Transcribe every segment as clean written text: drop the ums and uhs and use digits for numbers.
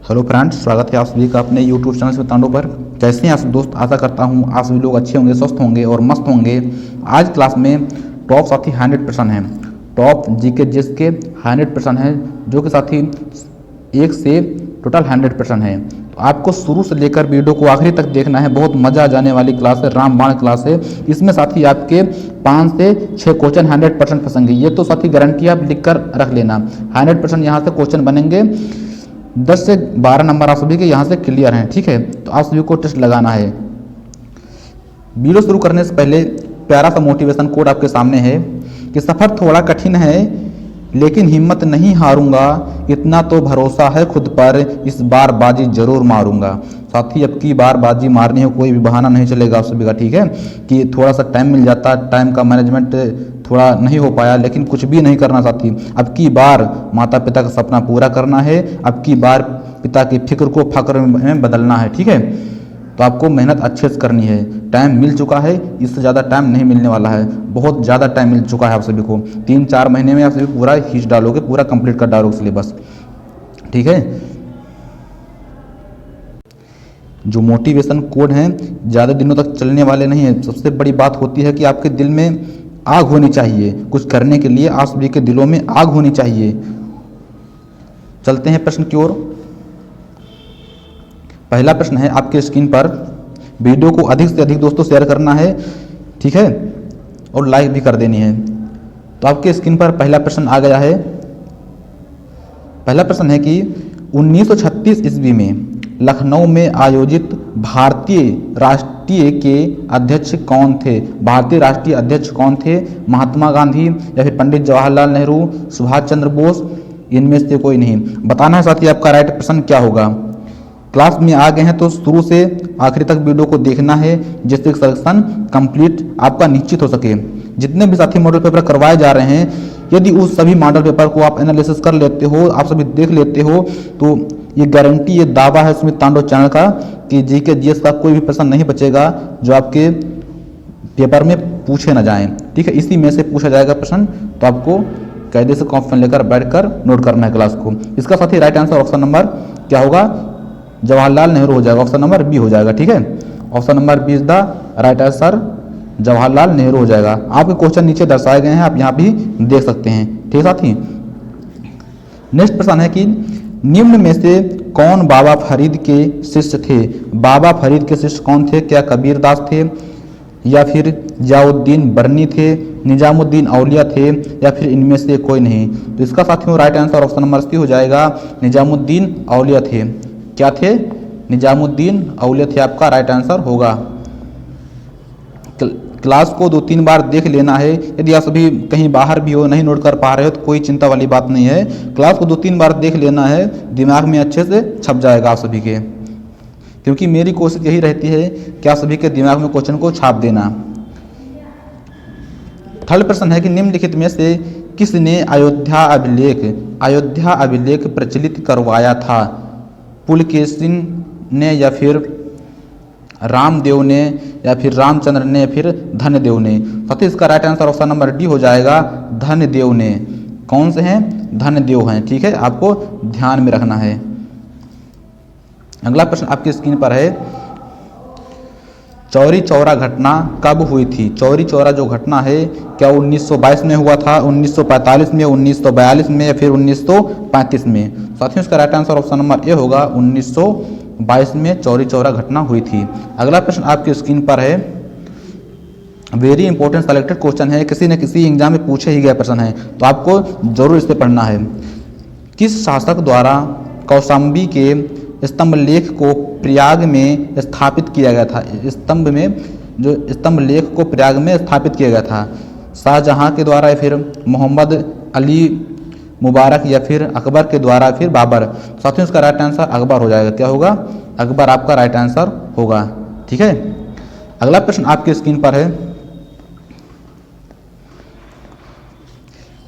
Hello friends, स्वागत है आप सभी का अपने यूट्यूब चैनल स्मितांडो पर। कैसे हैं आप दोस्त? आशा करता हूं आप सभी लोग अच्छे होंगे, स्वस्थ होंगे और मस्त होंगे। आज क्लास में टॉप साथी 100% हैं। टॉप जीके जीएस के 100% हैं, जो कि साथी 1 से टोटल 100% है। तो आपको शुरू से लेकर वीडियो को आखिरी तक देखना है। बहुत मजा आ जाने वाली क्लास है, रामबाण क्लास है। इसमें साथी आपके 5 से 6 क्वेश्चन 100% फंसेंगे। ये तो साथी गारंटी आप लिख कर रख लेना। 100% यहाँ से क्वेश्चन बनेंगे। 10 से 12 नंबर आप सभी के यहाँ से क्लियर हैं, ठीक है। तो आप सभी को टेस्ट लगाना है। वीडियो शुरू करने से पहले प्यारा सा मोटिवेशन कोड आपके सामने है कि सफ़र थोड़ा कठिन है लेकिन हिम्मत नहीं हारूंगा, इतना तो भरोसा है खुद पर, इस बार बाजी जरूर मारूंगा। साथी अब की बार बाजी मारनी है, कोई भी बहाना नहीं चलेगा आप सभी का, ठीक है। कि थोड़ा सा टाइम मिल जाता, टाइम का मैनेजमेंट थोड़ा नहीं हो पाया, लेकिन कुछ भी नहीं करना साथी। अब की बार माता पिता का सपना पूरा करना है। अब की बार पिता की फिक्र को फक्र में बदलना है, ठीक है। तो आपको मेहनत अच्छे से करनी है। टाइम मिल चुका है, इससे ज़्यादा टाइम नहीं मिलने वाला है। बहुत ज़्यादा टाइम मिल चुका है आप सभी को। 3-4 महीने में आप सभी पूरा खींच डालोगे, पूरा कंप्लीट कर डालोगे सिलेबस, ठीक है। जो मोटिवेशन कोड हैं ज़्यादा दिनों तक चलने वाले नहीं है। सबसे बड़ी बात होती है कि आपके दिल में आग होनी चाहिए, कुछ करने के लिए आप सभी के दिलों में आग होनी चाहिए। चलते हैं प्रश्न की ओर। पहला प्रश्न है आपके स्क्रीन पर। वीडियो को अधिक से अधिक दोस्तों शेयर करना है, ठीक है, और लाइक भी कर देनी है। तो आपके स्क्रीन पर पहला प्रश्न आ गया है। पहला प्रश्न है कि 1936 ईस्वी में लखनऊ में आयोजित भारतीय राष्ट्रीय के अध्यक्ष कौन थे? भारतीय राष्ट्रीय अध्यक्ष कौन थे? महात्मा गांधी या फिर पंडित जवाहरलाल नेहरू, सुभाष चंद्र बोस, इनमें से कोई नहीं। बताना है साथी आपका राइट प्रश्न क्या होगा। क्लास में आ गए हैं तो शुरू से आखिरी तक वीडियो को देखना है, जिससे सिलेक्शन कंप्लीट आपका निश्चित हो सके। जितने भी साथी मॉडल पेपर करवाए जा रहे हैं, यदि उस सभी मॉडल पेपर को आप एनालिसिस कर लेते हो, आप सभी देख लेते हो, तो ये गारंटी, ये दावा है स्मितांडो चैनल का कि जीके जीएस का कोई भी प्रश्न नहीं बचेगा जो आपके पेपर में पूछे ना जाएं, ठीक है। इसी में से पूछा जाएगा प्रश्न, तो आपको कायदे से कॉपी लेकर बैठकर नोट करना है क्लास को। इसका साथी राइट आंसर ऑप्शन नंबर क्या होगा? जवाहरलाल नेहरू हो जाएगा, ऑप्शन नंबर बी हो जाएगा, ठीक है। Option number B is the right answer, Jawaharlal Nehru हो जाएगा। आपके क्वेश्चन नीचे दर्शाए गए हैं, आप यहाँ भी देख सकते हैं, ठीक है साथी। नेक्स्ट प्रश्न है कि निम्न में से कौन बाबा फरीद के शिष्य थे? बाबा फरीद के शिष्य कौन थे? क्या कबीरदास थे, या फिर जियाउद्दीन बरनी थे, निजामुद्दीन औलिया थे, या फिर इनमें से कोई नहीं? तो इसका साथियों right answer option number C हो जाएगा, निजामुद्दीन औलिया थे। क्या थे? निजामुद्दीन औलिया थे, आपका राइट आंसर होगा। क्लास को 2-3 बार देख लेना है। यदि आप सभी कहीं बाहर भी हो, नहीं नोट कर पा रहे हो, तो कोई चिंता वाली बात नहीं है। क्लास को 2-3 बार देख लेना है, दिमाग में अच्छे से छप जाएगा आप सभी के। क्योंकि मेरी कोशिश यही रहती है कि आप सभी के दिमाग में क्वेश्चन को छाप देना। थर्ड प्रश्न है कि निम्नलिखित में से किसने अयोध्या अभिलेख प्रचलित करवाया था? पुलकेशिन ने, या फिर रामदेव ने, या फिर रामचंद्र ने, या फिर धनदेव ने? साथी इसका right answer option number D हो जाएगा, धनदेव ने। कौन से हैं? धनदेव हैं, ठीक है, आपको ध्यान में रखना है। अगला प्रश्न आपकी स्क्रीन पर है, चौरी चौरा घटना कब हुई थी? चौरी चौरा जो घटना है, क्या 1922 में हुआ था, 1945 में, 1942 में, या फिर 1935 में? साथियों इसका right answer option number A होगा, 1922 में चौरी चौरा घटना हुई थी। अगला प्रश्न आपकी स्क्रीन पर है, वेरी इंपॉर्टेंट सेलेक्टेड क्वेश्चन है, किसी न किसी एग्जाम में पूछे ही गया प्रश्न है, तो आपको जरूर इसे पढ़ना है। किस शासक द्वारा कौशाम्बी के स्तंभ लेख को प्रयाग में स्थापित किया गया था? स्तंभ लेख को प्रयाग में स्थापित किया गया था, शाहजहां के द्वारा, या फिर मोहम्मद अली मुबारक, या फिर अकबर के द्वारा, फिर बाबर? साथियों इसका राइट आंसर अकबर हो जाएगा। क्या होगा? अकबर आपका राइट आंसर होगा, ठीक है। अगला प्रश्न आपके स्क्रीन पर है,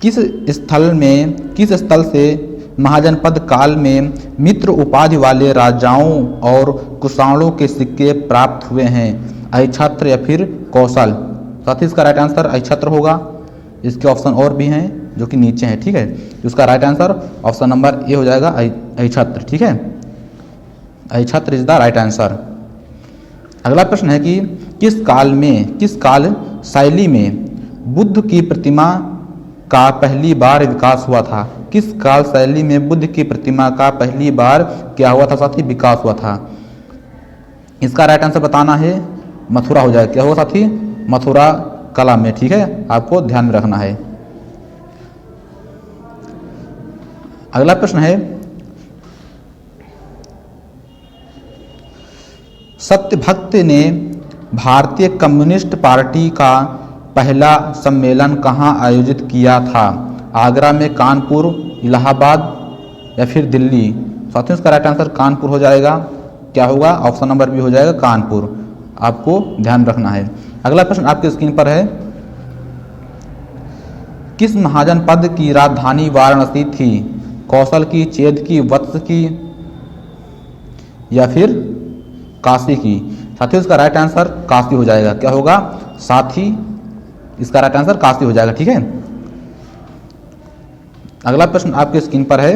किस स्थल से महाजनपद काल में मित्र उपाधि वाले राजाओं और कुषाणों के सिक्के प्राप्त हुए हैं? अहिछत्र या फिर कौशल? साथ ही इसका राइट आंसर अहिछत्र होगा। इसके ऑप्शन और भी हैं जो कि नीचे हैं, ठीक है। इसका right answer option number A हो जाएगा, अहिछत्र, ठीक है। Ahichhatra is the right answer. अगला प्रश्न है कि किस काल शैली में बुद्ध की प्रतिमा का पहली बार विकास हुआ था? किस काल शैली में बुद्ध की प्रतिमा का पहली बार क्या हुआ था साथी? विकास हुआ था। इसका राइट आंसर बताना है, मथुरा हो जाएगा। क्या होगा साथी? मथुरा कला में। ठीक है, आपको ध्यान में रखना है। अगला प्रश्न है सत्यभक्त ने भारतीय कम्युनिस्ट पार्टी का पहला सम्मेलन कहाँ आयोजित किया था? आगरा में, कानपुर, इलाहाबाद या फिर दिल्ली? साथियों इसका राइट आंसर कानपुर हो जाएगा। क्या होगा? ऑप्शन नंबर बी हो जाएगा कानपुर। आपको ध्यान रखना है। अगला प्रश्न आपके स्क्रीन पर है, किस महाजनपद की राजधानी वाराणसी थी? कौशल की, चेद की, वत्स की या फिर काशी की? साथियों इसका राइट आंसर काशी हो जाएगा। क्या होगा साथी? इसका राइट आंसर काशी हो जाएगा। ठीक है। अगला प्रश्न आपके स्क्रीन पर है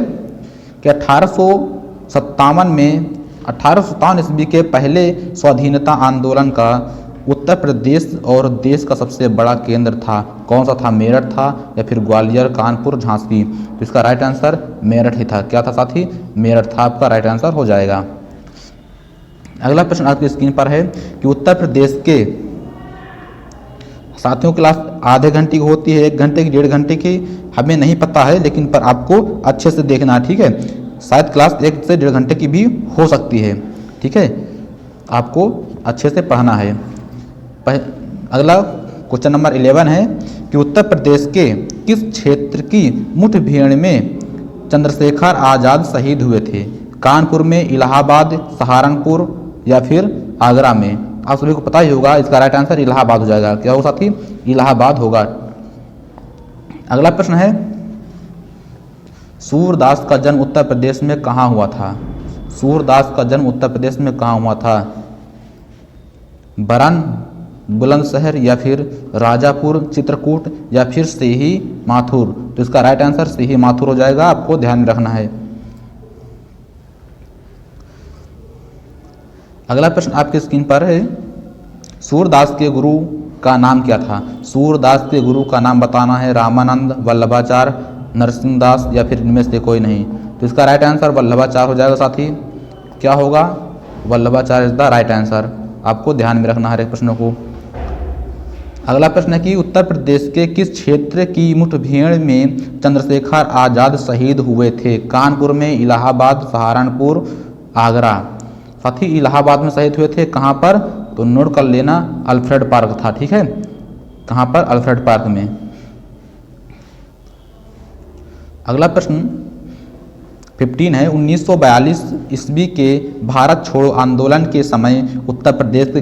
कि 1857 ईस्वी के पहले स्वाधीनता आंदोलन का उत्तर प्रदेश और देश का सबसे बड़ा केंद्र था? कौन सा था? मेरठ था या फिर ग्वालियर, कानपुर, झांसी? तो इसका राइट आंसर मेरठ ही था। क्या था साथी? मेरठ था। आपका राइट आंसर हो जाएगा। अगला प्रश्न आपकी स्क्रीन पर है कि उत्तर प्रदेश के, साथियों क्लास आधे घंटे की होती है, 1 घंटे की, 1.5 घंटे की, हमें नहीं पता है, लेकिन पर आपको अच्छे से देखना है। ठीक है, शायद क्लास 1 से 1.5 घंटे की भी हो सकती है। ठीक है, आपको अच्छे से पढ़ना है। अगला क्वेश्चन नंबर 11 है कि उत्तर प्रदेश के किस क्षेत्र की मुठभेड़ में चंद्रशेखर आजाद शहीद हुए थे? कानपुर में, इलाहाबाद, सहारनपुर या फिर आगरा में? आप सभी को पता ही होगा, इसका राइट आंसर इलाहाबाद हो जाएगा। क्या होगा साथी? इलाहाबाद होगा। अगला प्रश्न है, सूरदास का जन्म उत्तर प्रदेश में कहाँ हुआ था? सूरदास का जन्म उत्तर प्रदेश में कहाँ हुआ था? बरन, बुलंदशहर या फिर राजापुर, चित्रकूट या फिर सीही माथुर? तो इसका राइट आंसर सीही माथुर हो जाएगा। आपको ध्यान में रखना है। अगला प्रश्न आपके स्क्रीन पर है, सूरदास के गुरु का नाम क्या था? सूरदास के गुरु का नाम बताना है। रामानंद, वल्लभाचार्य, नरसिंहदास या फिर इनमें से कोई नहीं? तो इसका राइट आंसर वल्लभाचार्य हो जाएगा साथी। क्या होगा? Vallabhacharya is the right answer. आपको ध्यान में रखना है प्रश्नों को। अगला प्रश्न है कि उत्तर प्रदेश के किस क्षेत्र की मुठभेड़ में चंद्रशेखर आजाद शहीद हुए थे? कानपुर में, इलाहाबाद, सहारनपुर, आगरा? साथी इलाहाबाद में शहीद हुए थे। कहाँ पर? तो नोट कर लेना, अल्फ्रेड पार्क था। ठीक है, कहाँ पर? अल्फ्रेड पार्क में। अगला प्रश्न 15 है, 1942 ईस्वी के भारत छोड़ो आंदोलन के समय उत्तर प्रदेश के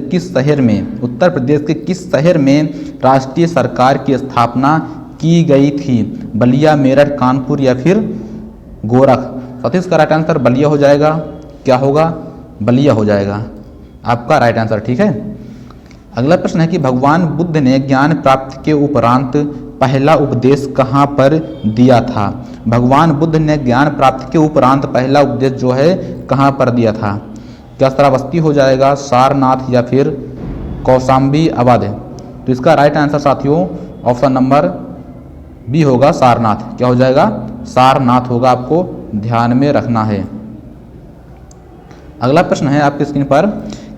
किस शहर में राष्ट्रीय सरकार की स्थापना की गई थी? बलिया, मेरठ, कानपुर या फिर गोरख? साथी इसका राइट आंसर बलिया हो जाएगा। क्या होगा? बलिया हो जाएगा। आपका राइट आंसर। ठीक है। अगला प्रश्न है कि भगवान बुद्ध ने ज्ञान प्राप्ति के उपरांत पहला उपदेश कहाँ पर दिया था? भगवान बुद्ध ने ज्ञान प्राप्ति के उपरांत पहला उपदेश जो है कहाँ पर दिया था? क्या श्रावस्ती हो जाएगा, सारनाथ या फिर कौशाम्बी अवध? तो इसका राइट आंसर साथियों ऑप्शन नंबर बी होगा, सारनाथ। क्या हो जाएगा? सारनाथ होगा। आपको ध्यान में रखना है। अगला प्रश्न है आपकी स्क्रीन पर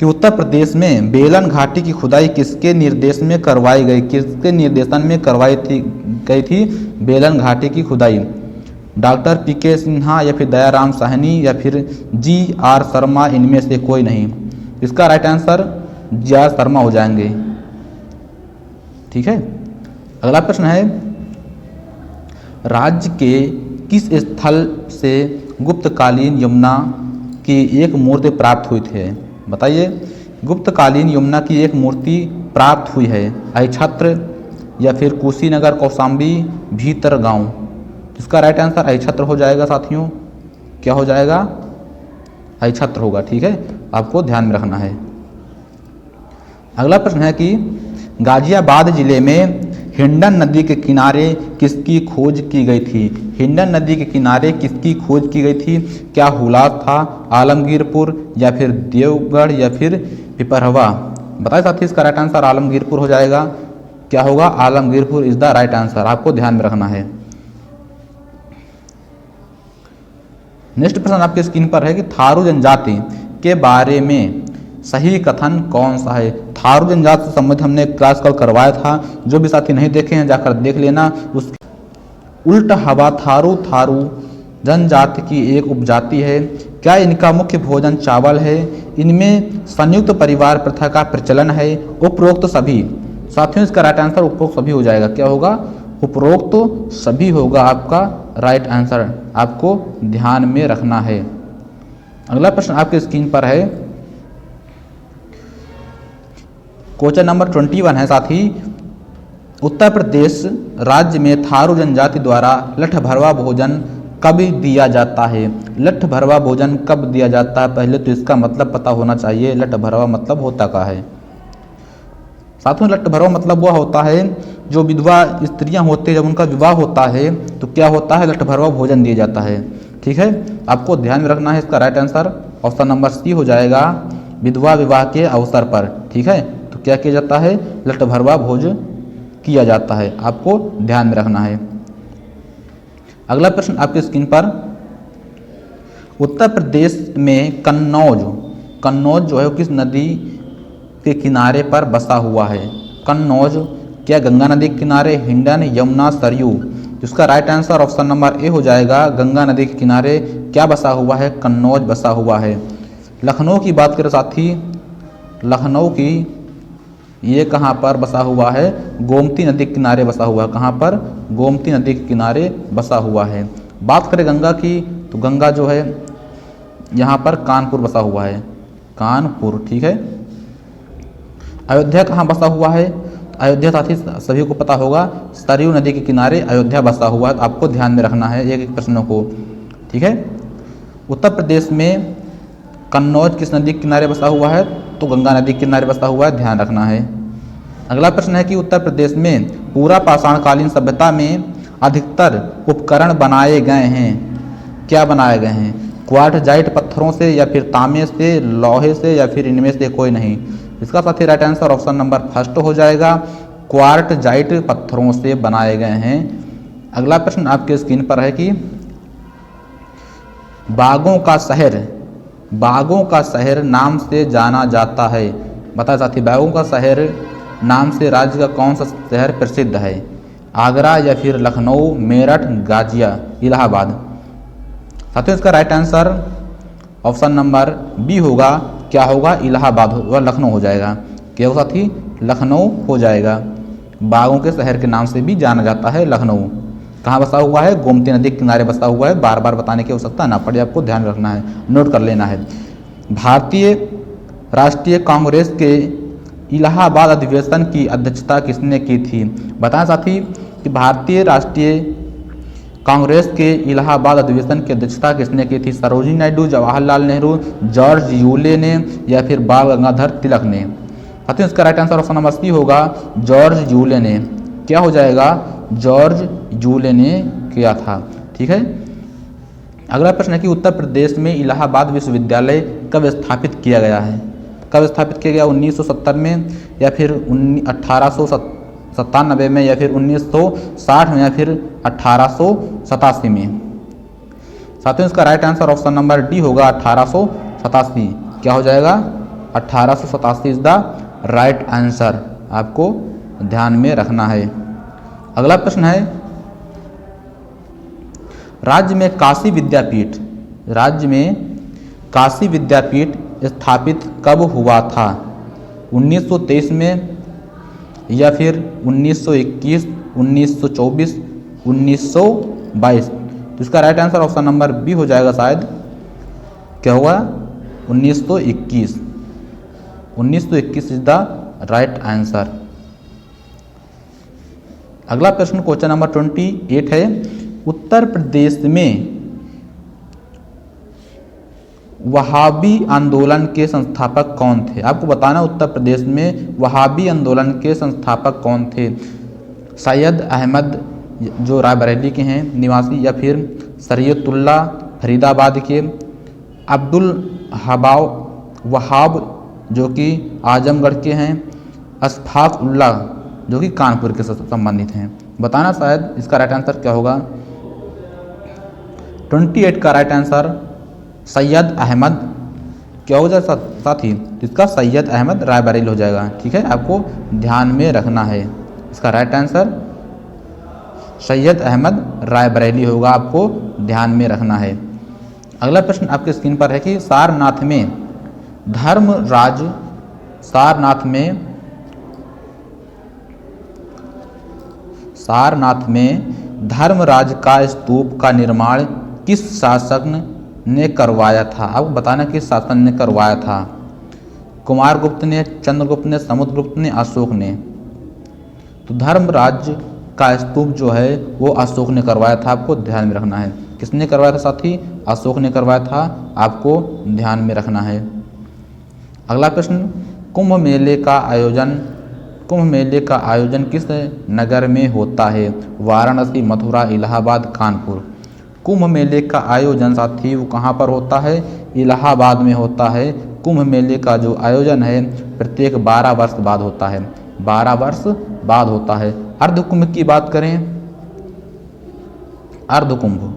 कि उत्तर प्रदेश में बेलन घाटी की खुदाई किसके निर्देश में करवाई गई? किसके निर्देशन में गई थी बेलन घाटी की खुदाई? डॉक्टर पीके सिन्हा या फिर दयाराम साहनी या फिर जी.आर. शर्मा? इनमें से कोई नहीं? इसका राइट आंसर जी.आर. शर्मा हो जाएंगे। ठीक है। अगला प्रश्न है, राज्य के किस स्थल से गुप्तकालीन यमुना की एक मूर्ति प्राप्त हुई थी? बताइए, गुप्तकालीन यमुना की एक मूर्ति प्राप्त हुई है। अहिछत्र या फिर कुशीनगर, कौशाम्बी, भीतरगांव? इसका राइट आंसर अहिछत्र हो जाएगा साथियों। क्या हो जाएगा? अहिछत्र होगा। ठीक है, आपको ध्यान में रखना है। अगला प्रश्न है कि गाजियाबाद जिले में हिंडन नदी के किनारे किसकी खोज की गई थी? हिंडन नदी के किनारे किसकी खोज की गई थी? क्या हुलास था, आलमगीरपुर, या फिर देवगढ़, या फिर पिपरहवा? बताए साथी, इसका राइट आंसर आलमगीरपुर हो जाएगा। क्या होगा? Alamgirpur is the right answer, आपको ध्यान में रखना है। नेक्स्ट प्रश्न आपके स्क्रीन पर है कि थारू जनजाति के बारे में सही कथन कौन सा है? थारू जनजाति से संबंधित हमने क्लास कल करवाया था, जो भी साथी नहीं देखे हैं जाकर देख लेना। उस उल्ट हवा थारू थारू जनजाति की एक उपजाति है। क्या इनका मुख्य भोजन चावल है? इनमें संयुक्त परिवार प्रथा का प्रचलन है। उपरोक्त सभी। साथियों, इसका राइट आंसर उपरोक्त सभी हो जाएगा। क्या होगा? उपरोक्त सभी होगा आपका राइट आंसर, आपको ध्यान में रखना है। अगला प्रश्न आपके स्क्रीन पर है, क्वेश्चन नंबर 21 है साथी। उत्तर प्रदेश राज्य में थारू जनजाति द्वारा लठ भरवा भोजन कब दिया जाता है? लठ भरवा भोजन कब दिया जाता है? पहले तो इसका मतलब पता होना चाहिए, लठ भरवा मतलब होता क्या है। साथियों, लठ भरवा मतलब वह होता है जो विधवा स्त्रियां होते हैं, जब उनका विवाह होता है तो क्या होता है? लठ भरवा भोजन दिया जाता है। ठीक है, आपको ध्यान में रखना है। इसका right answer option number C हो जाएगा, विधवा विवाह के अवसर पर। ठीक है, तो क्या किया जाता है? लठ भरवा भोज किया जाता है, आपको ध्यान में रखना है। अगला प्रश्न आपके स्क्रीन पर, उत्तर प्रदेश में कन्नौज जो है वो किस नदी के किनारे पर बसा हुआ है? कन्नौज क्या गंगा नदी के किनारे, हिंडन, यमुना, सरयू? इसका right answer option number A हो जाएगा, गंगा नदी के किनारे क्या बसा हुआ है? कन्नौज बसा हुआ है। लखनऊ की बात करें साथी, लखनऊ की ये कहाँ पर बसा हुआ है? गोमती नदी के किनारे बसा हुआ है। कहाँ पर? गोमती नदी के किनारे बसा हुआ है। बात करें गंगा की, तो गंगा जो है यहाँ पर कानपुर बसा हुआ है, कानपुर। ठीक है, अयोध्या कहाँ बसा हुआ है? अयोध्या साथी सभी को पता होगा, सरयू नदी के किनारे अयोध्या बसा हुआ है। तो आपको ध्यान में रखना है एक एक प्रश्नों को। ठीक है, उत्तर प्रदेश में कन्नौज किस नदी के किनारे बसा हुआ है? तो गंगा नदी के किनारे बसा हुआ है, ध्यान रखना है। अगला प्रश्न है कि उत्तर प्रदेश में पूरा पाषाणकालीन सभ्यता में अधिकतर उपकरण बनाए गए हैं। क्या बनाए गए हैं? क्वार्टजाइट पत्थरों से, या फिर तांबे से, लोहे से, या फिर इनमें से कोई नहीं? इसका साथी right answer option number first हो जाएगा, क्वार्टजाइट पत्थरों से बनाए गए हैं। अगला प्रश्न आपके स्क्रीन पर है कि बागों का शहर नाम से जाना जाता है। बताए साथी, बागों का शहर नाम से राज्य का कौन सा शहर प्रसिद्ध है? आगरा, या फिर लखनऊ, मेरठ, गाजिया, इलाहाबाद? साथियों, इसका right answer option number B होगा। क्या होगा? इलाहाबाद व लखनऊ हो जाएगा। क्या होगा साथी? लखनऊ हो जाएगा। बागों के शहर के नाम से भी जाना जाता है लखनऊ। कहाँ बसा हुआ है? गोमती नदी के किनारे बसा हुआ है। बार बार बताने की आवश्यकता ना पड़े, आपको ध्यान रखना है, नोट कर लेना है। भारतीय राष्ट्रीय कांग्रेस के इलाहाबाद अधिवेशन की अध्यक्षता किसने की थी? बताएं साथी कि भारतीय राष्ट्रीय कांग्रेस के इलाहाबाद अधिवेशन की अध्यक्षता किसने की थी? सरोजिनी नायडू, जवाहरलाल नेहरू, जॉर्ज यूले ने, या फिर बाल गंगाधर तिलक ने? साथियों, इसका right answer option number C होगा, जॉर्ज यूले ने। क्या हो जाएगा? जॉर्ज यूले ने किया था। ठीक है, अगला प्रश्न है कि उत्तर प्रदेश में इलाहाबाद विश्वविद्यालय कब स्थापित किया गया है? कब स्थापित किया गया? 1970 में, या फिर 1897 में, या फिर 1960 में, या फिर 1887 में? साथियों, इसका right answer option number D होगा, 1887। क्या हो जाएगा? 1887 इज द राइट आंसर, आपको ध्यान में रखना है। अगला प्रश्न है, राज्य में काशी विद्यापीठ स्थापित कब हुआ था? 1923 में, या फिर 1921, 1924, 1922? तो इसका right answer option number B हो जाएगा शायद। क्या होगा? 1921। 1921 इज द राइट आंसर। अगला प्रश्न क्वेश्चन नंबर 28 है, उत्तर प्रदेश में वहाबी आंदोलन के संस्थापक कौन थे? आपको बताना उत्तर प्रदेश में वहाबी आंदोलन के संस्थापक कौन थे? सैयद अहमद जो रायबरेली के हैं निवासी, या फिर शरीयतुल्ला फरीदाबाद के, अब्दुल वहाब जो कि आजमगढ़ के हैं, अशफाक उल्लाह जो कि कानपुर के संबंधित हैं। बताना शायद इसका राइट आंसर क्या होगा। 28 का राइट आंसर सैयद अहमद क्या हो जाएगा साथी, इसका सैयद अहमद रायबरेली हो जाएगा। ठीक है, आपको ध्यान में रखना है, इसका राइट आंसर सैयद अहमद रायबरेली होगा, आपको ध्यान में रखना है। अगला प्रश्न आपके स्क्रीन पर है कि सारनाथ में धर्मराज का स्तूप का निर्माण किस शासक ने करवाया था। आपको बताना किस शासक ने करवाया था। कुमारगुप्त ने, चंद्रगुप्त ने, समुद्रगुप्त ने, अशोक ने। तो धर्मराज का स्तूप जो है वो अशोक ने करवाया था, आपको ध्यान में रखना है। किसने करवाया था साथी, अशोक ने करवाया था, आपको ध्यान में रखना है। अगला प्रश्न, कुंभ मेले का आयोजन किस नगर में होता है। वाराणसी, मथुरा, इलाहाबाद, कानपुर। कुंभ मेले का आयोजन साथी वो कहाँ पर होता है, इलाहाबाद में होता है। कुंभ मेले का जो आयोजन है प्रत्येक 12 वर्ष बाद होता है, 12 वर्ष बाद होता है। अर्धकुंभ की बात करें, अर्धकुंभ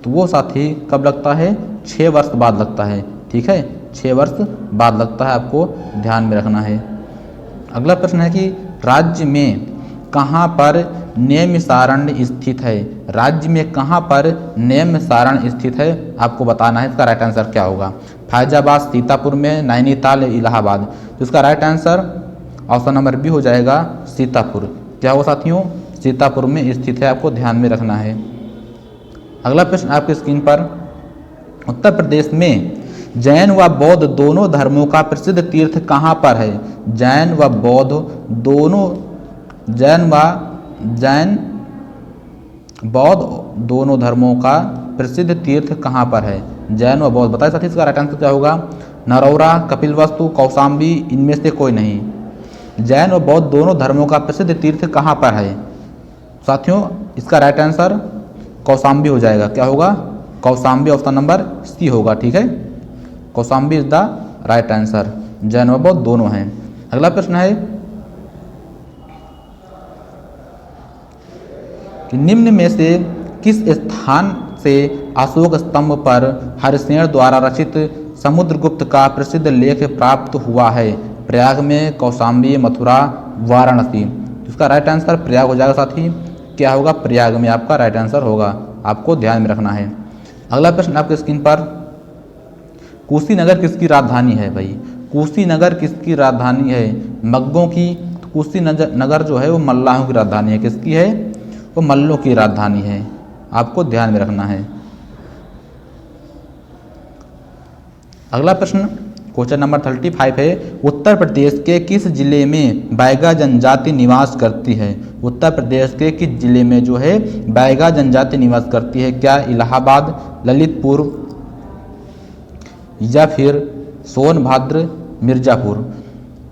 तो वो साथी कब लगता है, 6 वर्ष बाद लगता है। ठीक है, 6 वर्ष बाद लगता है, आपको ध्यान में रखना है। अगला प्रश्न है कि राज्य में कहाँ पर नैमिषारण्य स्थित है। राज्य में कहाँ पर नैमिषारण्य स्थित है, आपको बताना है। इसका राइट आंसर क्या होगा। फैजाबाद, सीतापुर में, नैनीताल, इलाहाबाद। तो इसका right answer option number B हो जाएगा, सीतापुर। क्या होगा साथियों, सीतापुर में स्थित है, आपको ध्यान में रखना है। अगला प्रश्न आपके स्क्रीन पर, उत्तर प्रदेश में जैन व बौद्ध दोनों धर्मों का प्रसिद्ध तीर्थ कहाँ पर है। जैन व बौद्ध दोनों धर्मों का प्रसिद्ध तीर्थ कहाँ पर है। जैन व बौद्ध, बताइए साथी इसका राइट आंसर क्या होगा। नरौरा, कपिलवस्तु, कौशाम्बी, इनमें से कोई नहीं। जैन व बौद्ध दोनों धर्मों का प्रसिद्ध तीर्थ कहाँ पर है साथियों, इसका राइट आंसर कौशाम्बी हो जाएगा। क्या होगा, कौशाम्बी, ऑप्शन नंबर सी होगा। ठीक है, Kaushambi is the right answer. Jain व बौद्ध दोनों हैं। अगला प्रश्न है कि निम्न में से किस स्थान से अशोक स्तंभ पर हरिसेन द्वारा रचित समुद्रगुप्त का प्रसिद्ध लेख प्राप्त हुआ है। प्रयाग में, कौशाम्बी, मथुरा, वाराणसी। इसका राइट आंसर प्रयाग हो जाएगा साथी। क्या होगा, प्रयाग में आपका राइट आंसर होगा, आपको ध्यान में रखना है। अगला प्रश्न आपके स्क्रीन पर, कुशीनगर किसकी राजधानी है भाई। कुशीनगर किसकी राजधानी है, मग्गों की। कुशीनगर जो है वो मल्लाहों की राजधानी है। किसकी है, वो मल्लों की राजधानी है, आपको ध्यान में रखना है। अगला प्रश्न क्वेश्चन नंबर 35 है, उत्तर प्रदेश के किस जिले में बैगा जनजाति निवास करती है। उत्तर प्रदेश के किस जिले में जो है बैगा जनजाति निवास करती है। क्या इलाहाबाद, ललितपुर, या फिर सोनभद्र, मिर्जापुर।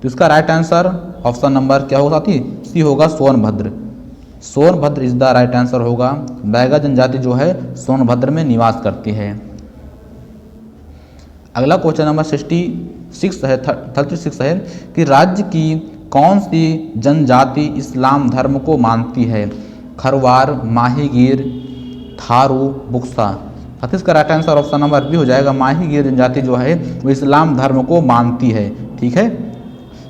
तो इसका राइट आंसर ऑप्शन नंबर क्या होगा साथी, सी होगा, Sonbhadra. Sonbhadra is the right answer होगा। बैगा जनजाति जो है सोनभद्र में निवास करती है। अगला क्वेश्चन नंबर 36 है कि राज्य की कौन सी जनजाति इस्लाम धर्म को मानती है। खरवार, माहीगीर, थारू, बुक्सा। साथ इसका right answer option number B हो जाएगा। माहीगीर जनजाति जो है वो इस्लाम धर्म को मानती है। ठीक है,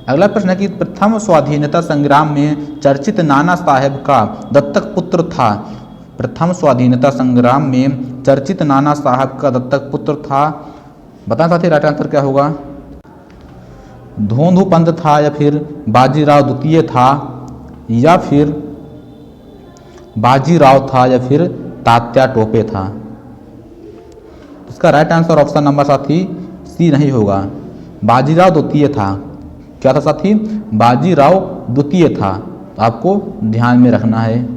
अगला प्रश्न है कि प्रथम स्वाधीनता संग्राम में चर्चित नाना साहेब का दत्तक पुत्र था। प्रथम स्वाधीनता संग्राम में चर्चित नाना साहब का दत्तक पुत्र था। बताएं साथी राइट आंसर क्या होगा। धोंधुपंत था, या फिर बाजीराव द्वितीय था, या फिर बाजीराव था, या फिर तात्या टोपे था। इसका राइट आंसर ऑप्शन नंबर साथी सी नहीं होगा, बाजीराव द्वितीय था। क्या था साथी, बाजीराव द्वितीय था। तो आपको ध्यान में रखना है,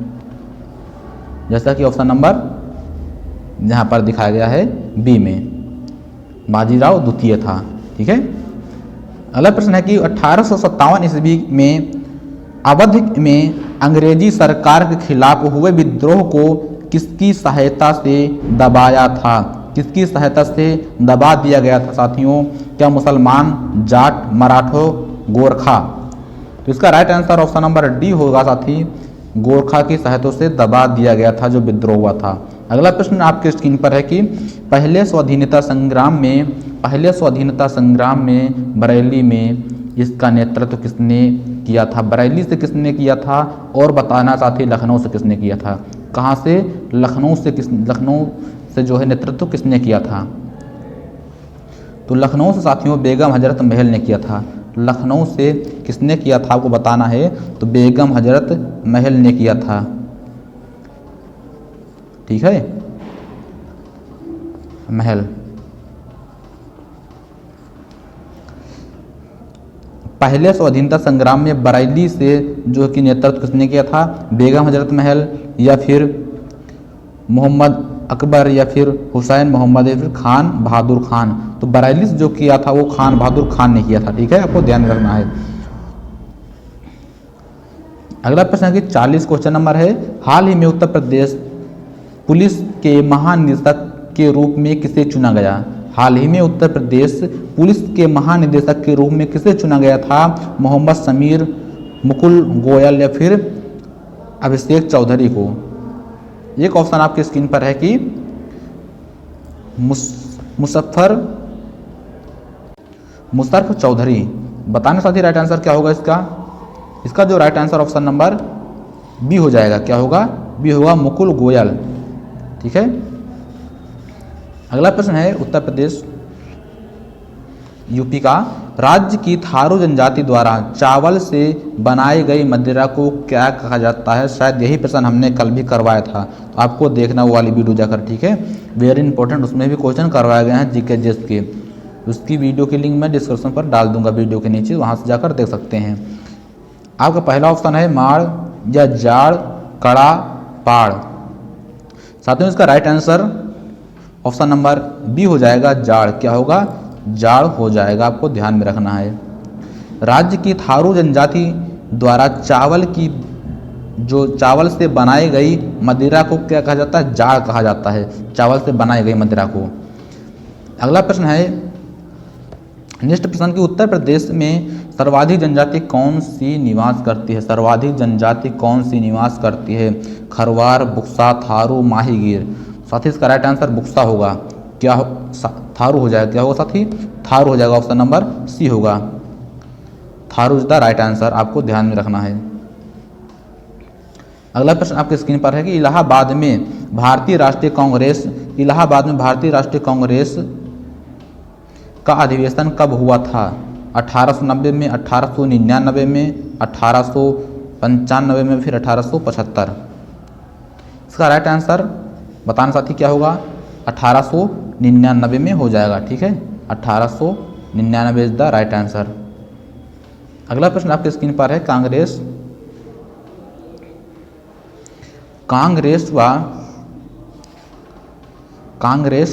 जैसा कि ऑप्शन नंबर यहाँ पर दिखाया गया है बी में, बाजीराव द्वितीय था। ठीक है, अगला प्रश्न है कि 1857 ईस्वी में अवध में अंग्रेजी सरकार के खिलाफ हुए विद्रोह को किसकी सहायता से दबाया था? किसकी सहायता से दबा दिया गया था साथियों? क्या मुसलमान, जाट, मराठो, गोरखा? तो इसका right answer option number D होगा साथी, गोरखा की सहायता से दबा दिया गया था जो विद्रोह हुआ था। अगला प्रश्न आपके स्क्रीन पर है कि पहले स्वाधीनता संग्राम में बरेली में इसका नेतृत्व किसने किया था? बरेली से किसने किया था? और बताना साथी लखनऊ से किसने किया था? कहाँ से? लखनऊ से जो है नेतृत्व किसने किया था? तो लखनऊ से साथियों बेगम हजरत महल ने किया था। लखनऊ से किसने किया था आपको बताना है, तो बेगम हजरत महल ने किया था। ठीक है, महल। पहले स्वाधीनता संग्राम में बरेली से जो कि नेतृत्व किसने किया था? बेगम हजरत महल या फिर मोहम्मद अकबर या फिर हुसैन मोहम्मद या फिर खान बहादुर खान। तो बरेली से जो किया था वो खान बहादुर खान ने किया था। ठीक है, आपको ध्यान रखना है। अगला प्रश्न है कि 40 क्वेश्चन नंबर है, हाल ही में उत्तर प्रदेश पुलिस के महानिदेशक के रूप में किसे चुना गया? हाल ही में उत्तर प्रदेश पुलिस के महानिदेशक के रूप में किसे चुना गया था? मोहम्मद समीर, मुकुल गोयल या फिर अभिषेक चौधरी को? एक ऑप्शन आपके स्क्रीन पर है कि मुशर्रफ चौधरी। बताने साथी राइट आंसर क्या होगा इसका? इसका जो right answer option number B हो जाएगा। क्या होगा? बी होगा मुकुल गोयल। ठीक है, अगला प्रश्न है उत्तर प्रदेश यूपी का, राज्य की थारू जनजाति द्वारा चावल से बनाई गई मदिरा को क्या कहा जाता है? शायद यही प्रश्न हमने कल भी करवाया था, तो आपको देखना वो वाली वीडियो जाकर। ठीक है, वेरी इंपॉर्टेंट, उसमें भी क्वेश्चन करवाए गए हैं जीके जीएस के। उसकी वीडियो की लिंक मैं डिस्क्रिप्शन पर डाल दूंगा वीडियो के नीचे, वहाँ से जाकर देख सकते हैं। आपका पहला ऑप्शन है माड़ या जाड़, कड़ा, पाड़। साथियों इसका right answer option number B हो जाएगा, जाड़। क्या होगा? जाड़ हो जाएगा, आपको ध्यान में रखना है। राज्य की थारू जनजाति द्वारा चावल से बनाई गई मदिरा को क्या कहा जाता है? जाड़ कहा जाता है, चावल से बनाई गई मदिरा को। अगला प्रश्न है, नेक्स्ट प्रश्न की उत्तर प्रदेश में सर्वाधिक जनजाति कौन सी निवास करती है? सर्वाधिक जनजाति कौन सी निवास करती है? खरवार, बुक्सा, थारू, माहीगीर। साथी इसका राइट आंसर बुक्सा होगा। क्या थारू हो जाएगा? क्या होगा साथी? थारू हो जाएगा, ऑप्शन नंबर सी होगा। Tharu is the right answer, आपको ध्यान में रखना है। अगला प्रश्न आपके स्क्रीन पर है कि इलाहाबाद में भारतीय राष्ट्रीय कांग्रेस का अधिवेशन कब हुआ था? 1890 में, 1899 में, 1895 में, फिर 1875। इसका राइट आंसर बताना साथी क्या होगा? 1899 में हो जाएगा। ठीक है, 1899 इज द राइट आंसर। अगला प्रश्न आपके स्क्रीन पर है, कांग्रेस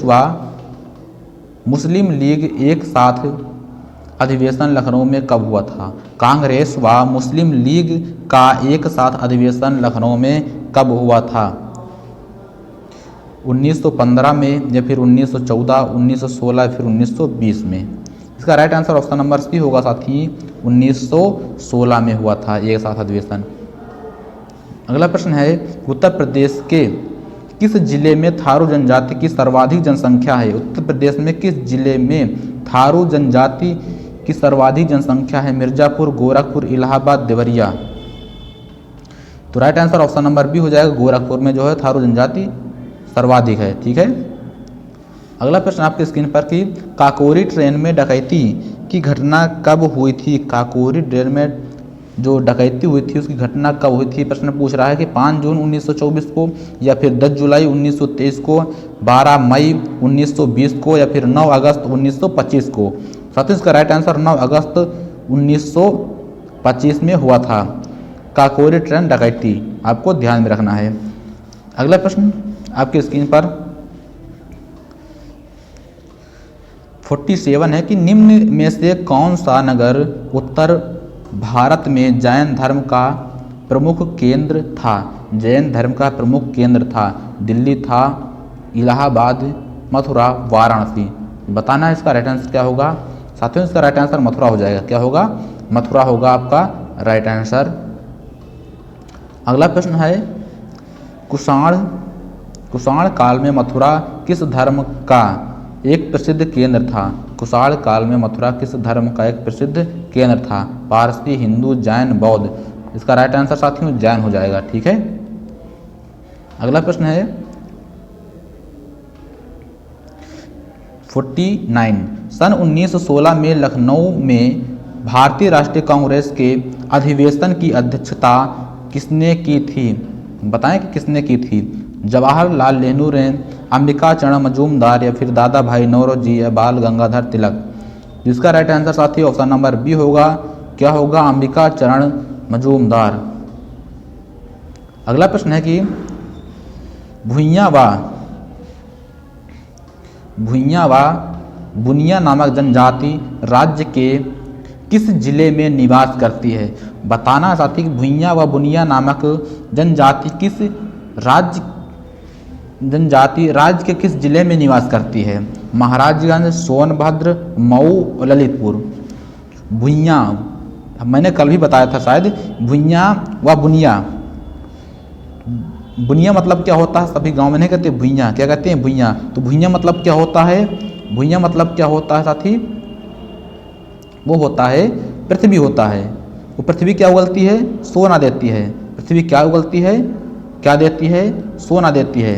व मुस्लिम लीग एक साथ अधिवेशन लखनऊ में कब हुआ था? कांग्रेस व मुस्लिम लीग का एक साथ अधिवेशन लखनऊ में कब हुआ था? 1915 में या फिर 1914, 1916 या फिर 1920 में? इसका right answer option number C होगा साथी, 1916 में हुआ था एक साथ अधिवेशन। अगला प्रश्न है, उत्तर प्रदेश के किस जिले में थारू जनजाति की सर्वाधिक जनसंख्या है? उत्तर प्रदेश में किस जिले में थारू जनजाति की सर्वाधिक जनसंख्या है? मिर्जापुर, गोरखपुर, इलाहाबाद, देवरिया। तो right answer option number B हो जाएगा, गोरखपुर में जो है थारू जनजाति सर्वाधिक है। ठीक है, अगला प्रश्न आपके स्क्रीन पर कि काकोरी ट्रेन में डकैती की घटना कब हुई थी? काकोरी ट्रेन में जो डकैती हुई थी उसकी घटना कब हुई थी? प्रश्न पूछ रहा है कि 5 जून 1924 को या फिर 10 जुलाई 1923 को, 12 मई 1920 को या फिर 9 अगस्त 1925 को। साथियों इसका राइट आंसर 9 अगस्त 1925 में हुआ था काकोरी ट्रेन डकैती, आपको ध्यान में रखना है। अगला प्रश्न आपके स्क्रीन पर 47 है कि निम्न में से कौन सा नगर उत्तर भारत में जैन धर्म का प्रमुख केंद्र था? जैन धर्म का प्रमुख केंद्र था? दिल्ली था, इलाहाबाद, मथुरा, वाराणसी। बताना है इसका राइट आंसर क्या होगा साथियों। इसका राइट आंसर मथुरा हो जाएगा। क्या होगा? मथुरा होगा आपका राइट आंसर। अगला प्रश्न है, कुषाण काल में मथुरा किस धर्म का एक प्रसिद्ध केंद्र था? कुषाण काल में मथुरा किस धर्म का एक प्रसिद्ध केंद्र था? पारसी, हिंदू, जैन, बौद्ध। इसका राइट आंसर साथियों जैन हो जाएगा। ठीक है। अगला प्रश्न है 49, सन 1916 में लखनऊ में भारतीय राष्ट्रीय कांग्रेस के अधिवेशन की अध्यक्षता किसने की थी? बताएं कि किसने की थी? जवाहरलाल नेहरू ने, अंबिका चरण मजूमदार, या फिर दादा भाई नौरोजी, या बाल गंगाधर तिलक। जिसका राइट आंसर साथी ऑप्शन नंबर बी होगा। क्या होगा? अंबिका चरण मजूमदार। अगला प्रश्न है कि भुइयां व बुनिया नामक जनजाति राज्य के किस जिले में निवास करती है? बताना साथी कि भुइयां व बुनिया नामक जनजाति किस राज्य के किस जिले में निवास करती है? महाराजगंज, सोनभद्र, मऊ और ललितपुर। भुइयां, मैंने कल भी बताया था शायद, भुइयां व बुनिया। बुनिया मतलब क्या होता है? सभी गांव में नहीं कहते भुइयां, क्या कहते हैं? भुइयां। तो भुइयां मतलब क्या होता है? भुइयां मतलब क्या होता है साथी? वो होता है पृथ्वी होता है। वो पृथ्वी क्या उगलती है? सोना देती है। पृथ्वी क्या उगलती है? क्या देती है? सोना देती है।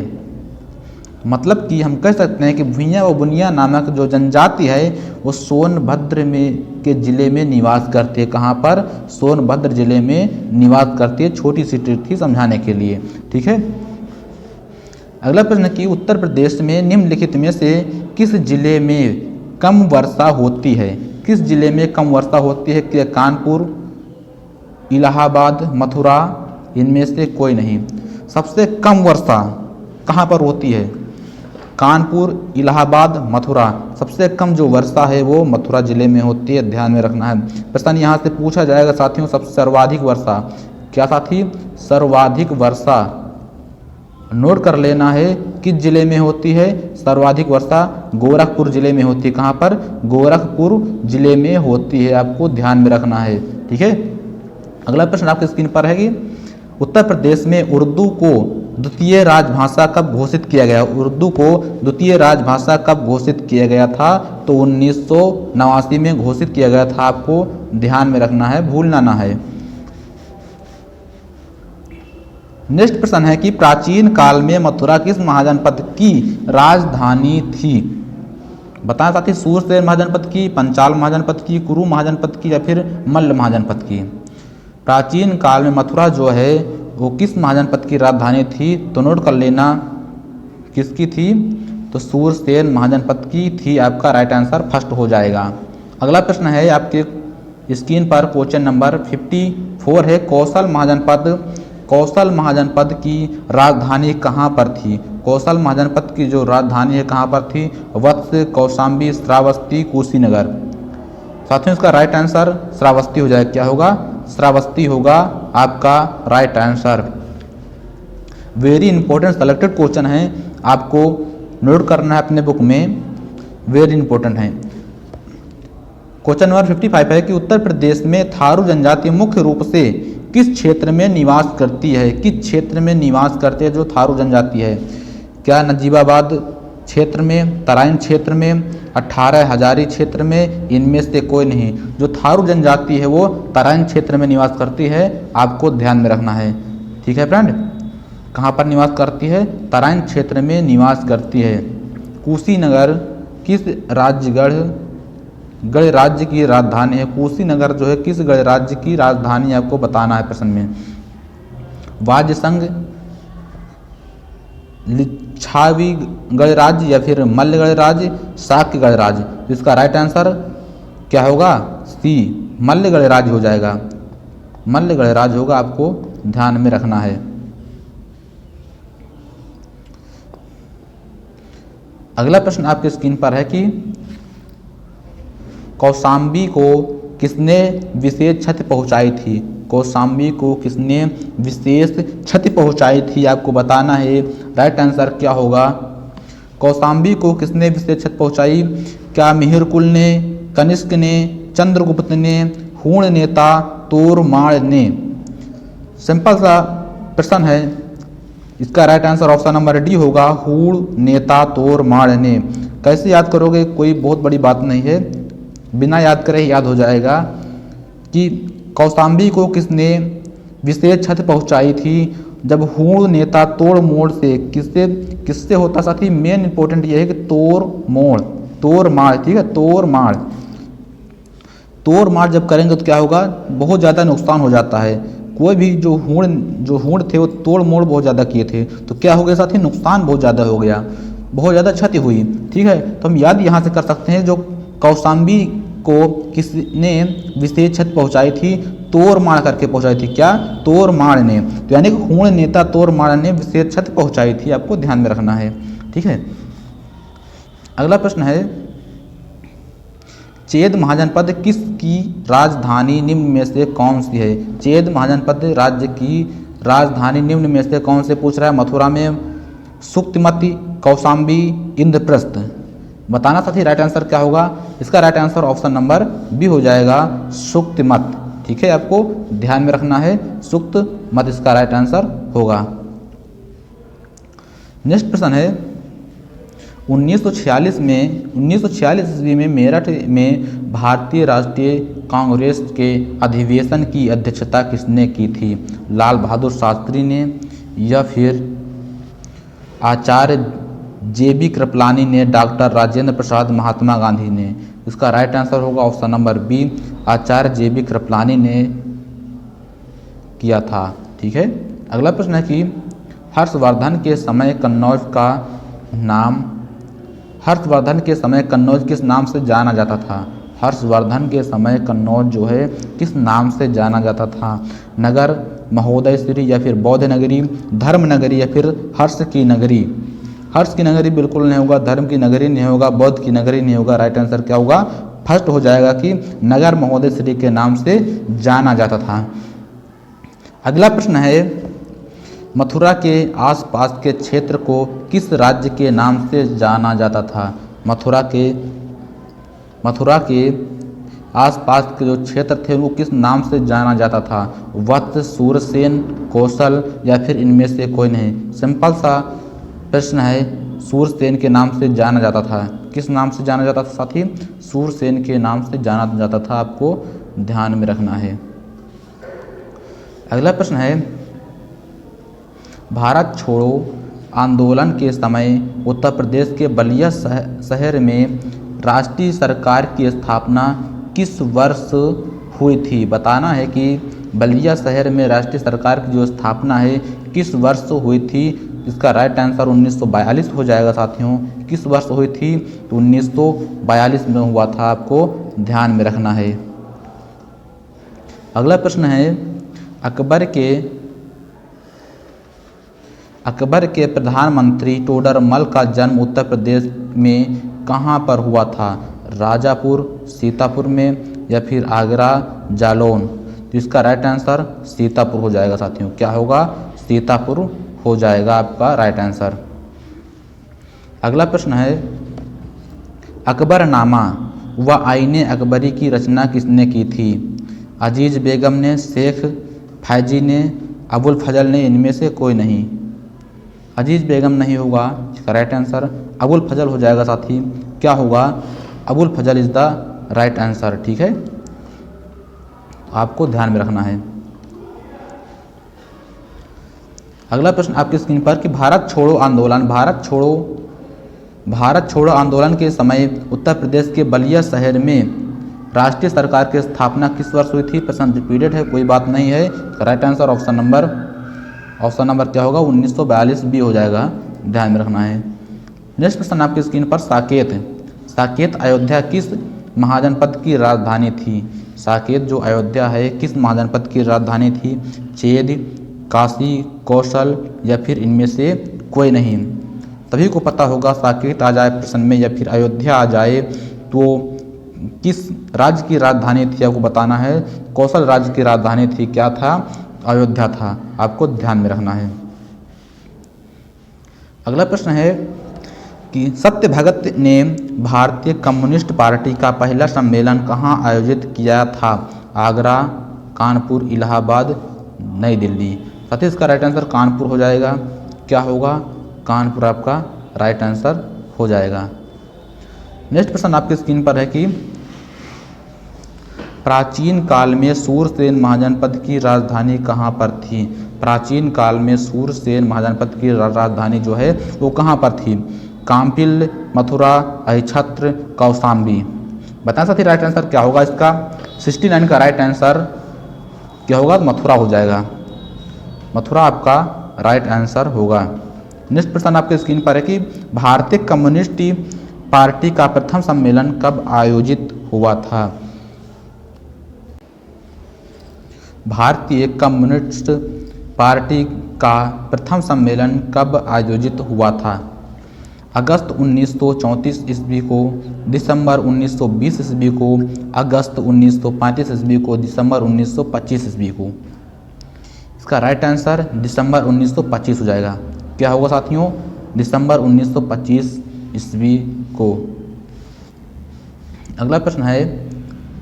मतलब कि हम कह सकते हैं कि भुइयां व बुनिया नामक जो जनजाति है वो सोनभद्र में के जिले में निवास करती है। कहाँ पर? सोनभद्र जिले में निवास करती है। छोटी सी ट्रिक थी समझाने के लिए। ठीक है। अगला प्रश्न कि उत्तर प्रदेश में निम्नलिखित में से किस जिले में कम वर्षा होती है? किस जिले में कम वर्षा होती है? क्या कानपुर, इलाहाबाद, मथुरा, इनमें से कोई नहीं। सबसे कम वर्षा कहाँ पर होती है? कानपुर, इलाहाबाद, मथुरा। सबसे कम जो वर्षा है वो मथुरा जिले में होती है। ध्यान में रखना है। प्रश्न यहाँ से पूछा जाएगा साथियों, सबसे सर्वाधिक वर्षा क्या साथी? सर्वाधिक वर्षा नोट कर लेना है किस जिले में होती है? सर्वाधिक वर्षा गोरखपुर जिले में होती है। कहाँ पर? गोरखपुर जिले में होती है। आपको ध्यान में रखना है। ठीक है। अगला प्रश्न आपकी स्क्रीन पर है कि उत्तर प्रदेश में उर्दू को द्वितीय राजभाषा कब घोषित किया गया? उर्दू को द्वितीय राजभाषा कब घोषित किया गया था? तो 1989 में घोषित किया गया था। आपको ध्यान में रखना है, भूलना ना है। नेक्स्ट प्रश्न है कि प्राचीन काल में मथुरा किस महाजनपद की राजधानी थी? बताएं साथी, सूरसेन महाजनपद की, पंचाल महाजनपद की, कुरु महाजनपद की, या फिर मल्ल महाजनपद की। प्राचीन काल में मथुरा जो है वो किस महाजनपद की राजधानी थी? तो नोट कर लेना किसकी थी? तो सूरसेन महाजनपद की थी। आपका राइट आंसर फर्स्ट हो जाएगा। अगला प्रश्न है आपके स्क्रीन पर क्वेश्चन नंबर 54 है, कौशल महाजनपद की राजधानी कहाँ पर थी? कौशल महाजनपद की जो राजधानी है कहाँ पर थी? वत्स, कौशाम्बी, श्रावस्ती, कुशीनगर। साथियों इसका राइट आंसर श्रावस्ती हो जाएगा। क्या होगा? श्रावस्ती होगा आपका right answer. Very important selected question है, आपको नोट करना है अपने बुक में, वेरी इंपॉर्टेंट है। क्वेश्चन नंबर 55 है कि उत्तर प्रदेश में थारू जनजाति मुख्य रूप से किस क्षेत्र में निवास करती है? किस क्षेत्र में निवास करते हैं जो थारू जनजाति है? क्या नजीबाबाद क्षेत्र में, तराइन क्षेत्र में, 18 हजारी क्षेत्र में, इनमें से कोई नहीं। जो थारू जनजाति है वो तराइन क्षेत्र में निवास करती है। आपको ध्यान में रखना है। ठीक है फ्रेंड, कहाँ पर निवास करती है? तराइन क्षेत्र में निवास करती है। कुशीनगर किस गणराज्य की राजधानी है? कुशीनगर जो है किस गणराज्य की राजधानी आपको बताना है प्रश्न में। वाद्य संघ, लिच्छावी गणराज्य, या फिर मल्ल गणराज्य, शाक्य गणराज्य। इसका राइट आंसर क्या होगा? सी, मल्ल गणराज्य हो जाएगा। मल्ल गणराज्य होगा, आपको ध्यान में रखना है। अगला प्रश्न आपके स्क्रीन पर है कि कौशाम्बी को किसने विशेष क्षति पहुंचाई थी? कौशाम्बी को किसने विशेष क्षति पहुंचाई थी, आपको बताना है। राइट आंसर क्या होगा? कौशाम्बी को किसने विशेष क्षति पहुंचाई? क्या मिहिरकुल ने, कनिष्क ने, चंद्रगुप्त ने, हूण नेता तोरमाड़ ने? सिंपल सा प्रश्न है, इसका right answer option number D होगा, हूण नेता तोरमाड़ ने। कैसे याद करोगे? कोई बहुत बड़ी बात नहीं है, बिना याद करे याद हो जाएगा कि कौशाम्बी को किसने विशेष क्षति पहुंचाई थी। जब हूण नेता तोड़ मोड़ से किससे होता साथी? मेन इंपॉर्टेंट ये है कि तोड़ माड़, ठीक है, तोड़ माड़ जब करेंगे तो क्या होगा? बहुत ज़्यादा नुकसान हो जाता है। कोई भी जो हूण थे वो तोड़ मोड़ बहुत ज़्यादा किए थे, तो क्या हो गया साथी? नुकसान बहुत ज़्यादा हो गया, बहुत ज़्यादा क्षति हुई। ठीक है, तो हम याद यहाँ से कर सकते हैं, जो कौशाम्बी को किसने विशेष क्षति पहुंचाई थी? तोरमाड़ करके पहुंचाई थी। क्या? तोरमाड़ ने। तो यानी कि हूण नेता तोरमाड़ ने विशेष क्षति पहुंचाई थी, आपको ध्यान में रखना है। ठीक है, अगला प्रश्न है, चेद महाजनपद किसकी राजधानी निम्न में से कौन सी है? चेद महाजनपद राज्य की राजधानी निम्न में से कौन से पूछ रहा है? मथुरा में, सुक्तिमती, कौशाम्बी, इंद्रप्रस्थ। बताना साथी राइट आंसर क्या होगा? इसका right answer option number B हो जाएगा, सुक्तिमत। ठीक है, आपको ध्यान में रखना है, सुक्तिमत इसका राइट आंसर होगा। नेक्स्ट प्रश्न है, 1946 ईस्वी में मेरठ में भारतीय राष्ट्रीय कांग्रेस के अधिवेशन की अध्यक्षता किसने की थी? लाल बहादुर शास्त्री ने, या फिर आचार्य JB कृपलानी ने, डॉक्टर राजेंद्र प्रसाद, महात्मा गांधी ने? इसका राइट आंसर होगा ऑप्शन नंबर बी, आचार्य JB कृपलानी ने किया था। ठीक है, अगला प्रश्न है कि हर्षवर्धन के समय कन्नौज किस नाम से जाना जाता था? हर्षवर्धन के समय कन्नौज जो है किस नाम से जाना जाता था? नगर, महोदय श्री, या फिर बौद्ध नगरी, धर्म नगरी, या फिर हर्ष की नगरी? हर्ष की नगरी बिल्कुल नहीं होगा, धर्म की नगरी नहीं होगा, बौद्ध की नगरी नहीं होगा। राइट आंसर क्या होगा? फर्स्ट हो जाएगा कि नगर महोदय श्री के नाम से जाना जाता था। अगला प्रश्न है, मथुरा के आसपास के क्षेत्र को किस राज्य के नाम से जाना जाता था? मथुरा के आसपास के जो क्षेत्र थे वो किस नाम से जाना जाता था? वत्स, सूरसेन, कौशल, या फिर इनमें से कोई नहीं? सिंपल सा प्रश्न है, सूरसेन के नाम से जाना जाता था। किस नाम से जाना जाता था साथी? सूरसेन के नाम से जाना जाता था, आपको ध्यान में रखना है। अगला प्रश्न है, भारत छोड़ो आंदोलन के समय उत्तर प्रदेश के बलिया शहर में राष्ट्रीय सरकार की स्थापना किस वर्ष हुई थी? बताना है कि बलिया शहर में राष्ट्रीय सरकार की जो स्थापना है किस वर्ष हुई थी? इसका राइट आंसर 1942 हो जाएगा साथियों। किस वर्ष हुई थी? तो 1942 में हुआ था, आपको ध्यान में रखना है। अगला प्रश्न है, अकबर के प्रधानमंत्री टोडरमल का जन्म उत्तर प्रदेश में कहाँ पर हुआ था? राजापुर, सीतापुर में, या फिर आगरा, जालौन? तो इसका राइट आंसर सीतापुर हो जाएगा साथियों। क्या होगा? सीतापुर हो जाएगा आपका राइट आंसर। अगला प्रश्न है, अकबरनामा व आईने अकबरी की रचना किसने की थी? अजीज बेगम ने, शेख फैजी ने, अबुल फजल ने, इनमें से कोई नहीं? अजीज बेगम नहीं होगा, इसका राइट आंसर अबुल फजल हो जाएगा साथी। क्या होगा? अबुल फजल इज द राइट आंसर। ठीक है, आपको ध्यान में रखना है। अगला प्रश्न आपकी स्क्रीन पर कि भारत छोड़ो आंदोलन के समय उत्तर प्रदेश के बलिया शहर में राष्ट्रीय सरकार की स्थापना किस वर्ष हुई थी? प्रश्न रिपीटेड है, कोई बात नहीं है। राइट आंसर ऑप्शन नंबर क्या होगा? 1942 भी हो जाएगा, ध्यान में रखना है। नेक्स्ट प्रश्न आपकी स्क्रीन पर, साकेत अयोध्या किस महाजनपद की राजधानी थी? साकेत जो अयोध्या है किस महाजनपद की राजधानी थी? चेद, काशी, कौशल, या फिर इनमें से कोई नहीं? सभी को पता होगा, साकेत आ जाए प्रश्न में या फिर अयोध्या आ जाए तो किस राज्य की राजधानी थी आपको बताना है। कौशल राज्य की राजधानी थी, क्या था? अयोध्या था। आपको ध्यान में रखना है। अगला प्रश्न है कि सत्य भगत ने भारतीय कम्युनिस्ट पार्टी का पहला सम्मेलन कहाँ आयोजित किया था? आगरा, कानपुर, इलाहाबाद, नई दिल्ली। साथ ही इसका राइट आंसर कानपुर हो जाएगा। क्या होगा? कानपुर आपका राइट आंसर हो जाएगा। नेक्स्ट प्रश्न आपकी स्क्रीन पर है कि प्राचीन काल में सूरसेन महाजनपद की राजधानी कहाँ पर थी? प्राचीन काल में सूरसेन महाजनपद की राजधानी जो है वो कहाँ पर थी? काम्पिल, मथुरा, अहिछत्र, कौशाम्बी। बताएं साथी राइट आंसर क्या होगा इसका? 69 का राइट आंसर क्या होगा? मथुरा हो जाएगा। मथुरा आपका राइट आंसर होगा। नेक्स्ट प्रश्न आपके स्क्रीन पर है कि भारतीय कम्युनिस्ट पार्टी का प्रथम सम्मेलन कब आयोजित हुआ था? भारतीय कम्युनिस्ट पार्टी का प्रथम सम्मेलन कब आयोजित हुआ था? अगस्त 1934 ईस्वी को, दिसंबर 1920 ईस्वी को, अगस्त 1935 ईस्वी को, दिसंबर 1925 ईस्वी को। इसका राइट आंसर दिसंबर 1925 हो जाएगा। क्या होगा साथियों? दिसंबर 1925 ईस्वी को। अगला प्रश्न है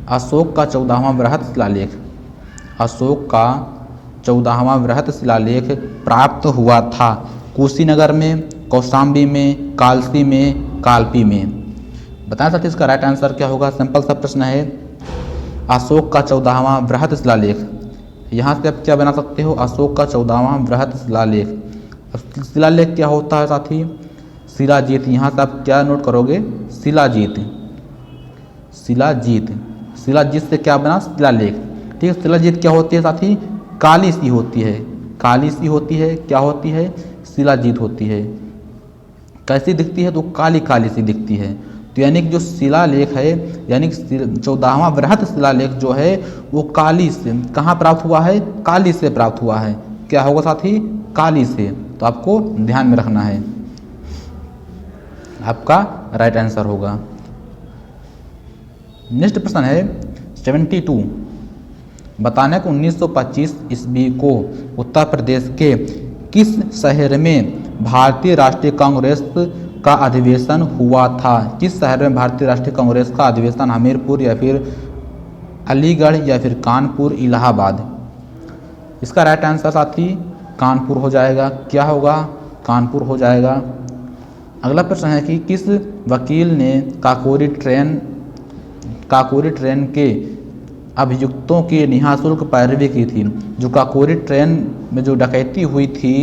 अशोक का 14वां बृहत शिलालेख। अशोक का 14वां बृहत शिलालेख प्राप्त हुआ था कुशीनगर में, कौशाम्बी में, कालसी में, कालपी में। बताएं साथी इसका राइट आंसर क्या होगा? सिंपल सा प्रश्न है। अशोक का 14वां बृहत शिलालेख, यहाँ से आप क्या बना सकते हो? अशोक का 14वां बृहत शिलालेख। शिलालेख क्या होता है साथी? शिलाजीत। यहाँ से आप क्या नोट करोगे? शिलाजीत। शिलाजीत, शिलाजीत से क्या बना? शिलालेख। ठीक है, शिलाजीत क्या होती है साथी? काली सी होती है। काली सी होती है। क्या होती है? शिलाजीत होती है। कैसी दिखती है? तो काली काली सी दिखती है। तो यानी कि जो शिलालेख है, यानी कि 14वां बृहत शिलालेख जो है वो काली से, कहाँ प्राप्त हुआ है? काली से प्राप्त हुआ है। क्या होगा साथी? काली से। तो आपको ध्यान में रखना है, आपका राइट आंसर होगा। नेक्स्ट प्रश्न है 72। बताने को 1925 ईस्वी को उत्तर प्रदेश के किस शहर में भारतीय राष्ट्रीय कांग्रेस का अधिवेशन हुआ था? किस शहर में भारतीय राष्ट्रीय कांग्रेस का अधिवेशन? हमीरपुर या फिर अलीगढ़ या फिर कानपुर, इलाहाबाद। इसका राइट आंसर साथी कानपुर हो जाएगा। क्या होगा? कानपुर हो जाएगा। अगला प्रश्न है कि किस वकील ने काकोरी ट्रेन के अभियुक्तों की निःशुल्क पैरवी की थी? जो काकोरी ट्रेन में जो डकैती हुई थी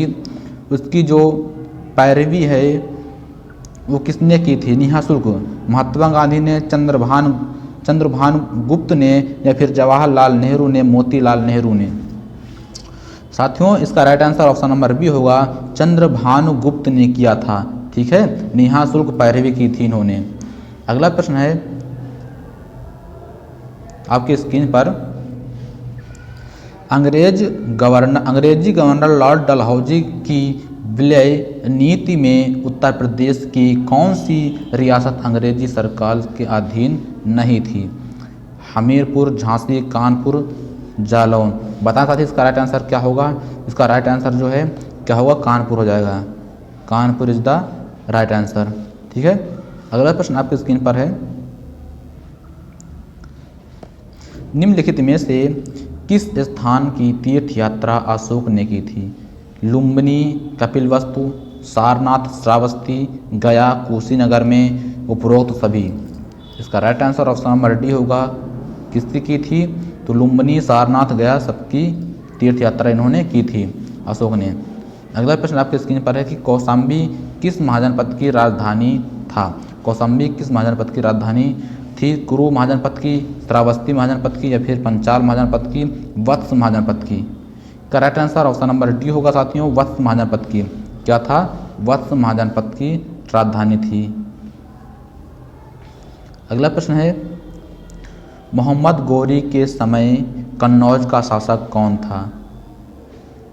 उसकी जो पैरवी है वो किसने की थी निःशुल्क? महात्मा गांधी ने, चंद्रभान गुप्त ने, या फिर जवाहरलाल नेहरू ने, मोतीलाल नेहरू ने। साथियों इसका right answer option number B होगा, चंद्रभान गुप्त ने किया था। ठीक है, निःशुल्क पैरवी की थी इन्होंने। अगला प्रश्न है आपकी स्क्रीन पर, अंग्रेजी गवर्नर लॉर्ड डलहौजी की विलय नीति में उत्तर प्रदेश की कौन सी रियासत अंग्रेजी सरकार के अधीन नहीं थी? हमीरपुर, झांसी, कानपुर, जालौन। बता साथी इसका राइट आंसर क्या होगा? इसका राइट आंसर जो है क्या होगा? कानपुर हो जाएगा। Kanpur is the right answer. ठीक है, अगला प्रश्न आपकी स्क्रीन पर है, निम्नलिखित में से किस स्थान की तीर्थ यात्रा अशोक ने की थी? लुम्बिनी, कपिलवस्तु, सारनाथ, श्रावस्ती, गया, कुशीनगर में, उपरोक्त सभी। इसका right answer option number D होगा। किसकी की थी? तो लुम्बिनी, सारनाथ, गया सबकी तीर्थ यात्रा इन्होंने की थी अशोक ने। अगला प्रश्न आपके स्क्रीन पर है कि कौशाम्बी किस महाजनपद की राजधानी था? कौशाम्बी किस महाजनपद की राजधानी थी? कुरु महाजनपद की, श्रावस्ती महाजनपद की, या फिर पंचाल महाजनपद की, वत्स महाजनपद की। Correct answer option number D होगा साथियों, वत्स महाजनपद की। क्या था? वत्स महाजनपद की राजधानी थी। अगला प्रश्न है, मोहम्मद गोरी के समय कन्नौज का शासक कौन था?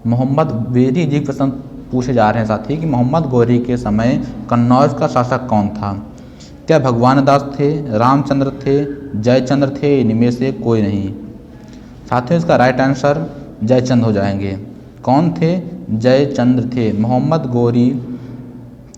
मोहम्मद वेरी जी प्रश्न पूछे जा रहे हैं साथी कि मोहम्मद गोरी के समय कन्नौज का शासक कौन था? क्या भगवान दास थे, रामचंद्र थे, जयचंद्र थे, इनमें से कोई नहीं। साथियों इसका राइट आंसर जयचंद हो जाएंगे। कौन थे? जयचंद्र थे। मोहम्मद गौरी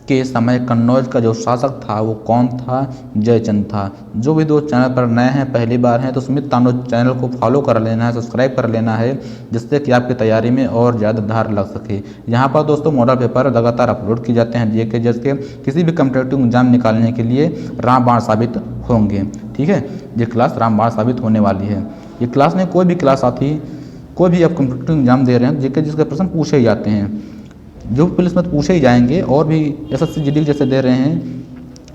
के समय कन्नौज का जो शासक था वो कौन था? जयचंद था। जो भी दोस्त चैनल पर नए हैं, पहली बार हैं, तो सुमित तांडव चैनल को फॉलो कर लेना है, सब्सक्राइब कर लेना है, जिससे कि आपकी तैयारी में और ज़्यादा धार लग सके। यहाँ पर दोस्तों मॉडल पेपर लगातार अपलोड किए जाते हैं जीके के, किसी भी कम्पिटेटिव एग्जाम निकालने के लिए रामबाण साबित होंगे। ठीक है, ये क्लास रामबाण साबित होने वाली है। ये क्लास में कोई भी क्लास आती, कोई भी आप कम्पिटेटिव एग्जाम दे रहे हैं, जीके जिसके प्रश्न पूछे ही जाते हैं, जो पुलिस में पूछे ही जाएंगे, और भी एसएससी जीडी जैसे दे रहे हैं,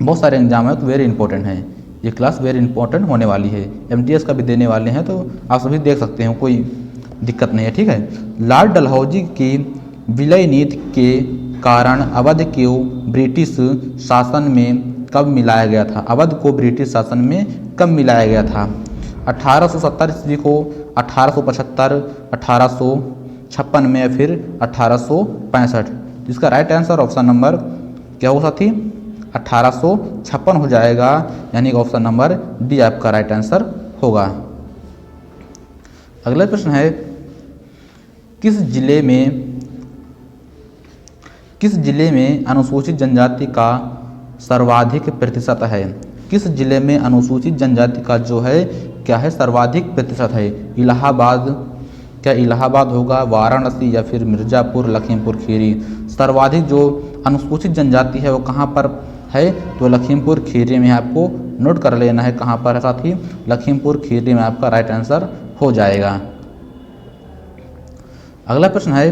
बहुत सारे एग्जाम है तो वेरी इंपॉर्टेंट है। ये क्लास वेरी इंपॉर्टेंट होने वाली है। एमटीएस का भी देने वाले हैं, तो आप सभी देख सकते हैं, कोई दिक्कत नहीं है। ठीक है, लॉर्ड डलहौजी की विलय नीति के कारण अवध को ब्रिटिश शासन में कब मिलाया गया था? अवध को ब्रिटिश शासन में कब मिलाया गया था? 1870 ईस्वी को, 1875, 1856 में, या फिर 1865? जिसका राइट आंसर ऑप्शन नंबर क्या होगा साथी? 1856 हो जाएगा, यानी कि ऑप्शन नंबर डी आपका राइट आंसर होगा। अगला प्रश्न है, किस जिले में अनुसूचित जनजाति का सर्वाधिक प्रतिशत है? किस जिले में अनुसूचित जनजाति का जो है क्या है, सर्वाधिक प्रतिशत है? इलाहाबाद, क्या इलाहाबाद होगा, वाराणसी, या फिर मिर्ज़ापुर, लखीमपुर खीरी? सर्वाधिक जो अनुसूचित जनजाति है वो कहाँ पर है? तो लखीमपुर खीरी में आपको नोट कर लेना है, कहाँ पर है साथी? लखीमपुर खीरी में आपका राइट आंसर हो जाएगा। अगला प्रश्न है,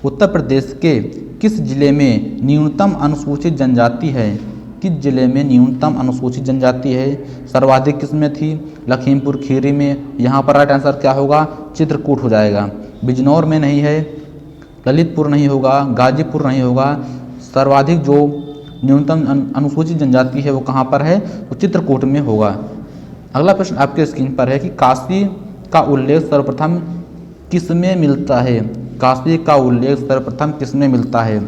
उत्तर प्रदेश के किस जिले में न्यूनतम अनुसूचित जनजाति है? किस जिले में न्यूनतम अनुसूचित जनजाति है? सर्वाधिक किस में थी? लखीमपुर खीरी में। यहाँ पर राइट आंसर क्या होगा? चित्रकूट हो जाएगा। बिजनौर में नहीं है, ललितपुर नहीं होगा, गाजीपुर नहीं होगा। सर्वाधिक जो न्यूनतम अनुसूचित जनजाति है वो कहाँ पर है? वो चित्रकूट में होगा। अगला प्रश्न आपके स्क्रीन पर है कि काशी का उल्लेख सर्वप्रथम किस में मिलता है? काशी का उल्लेख सर्वप्रथम किस में मिलता है?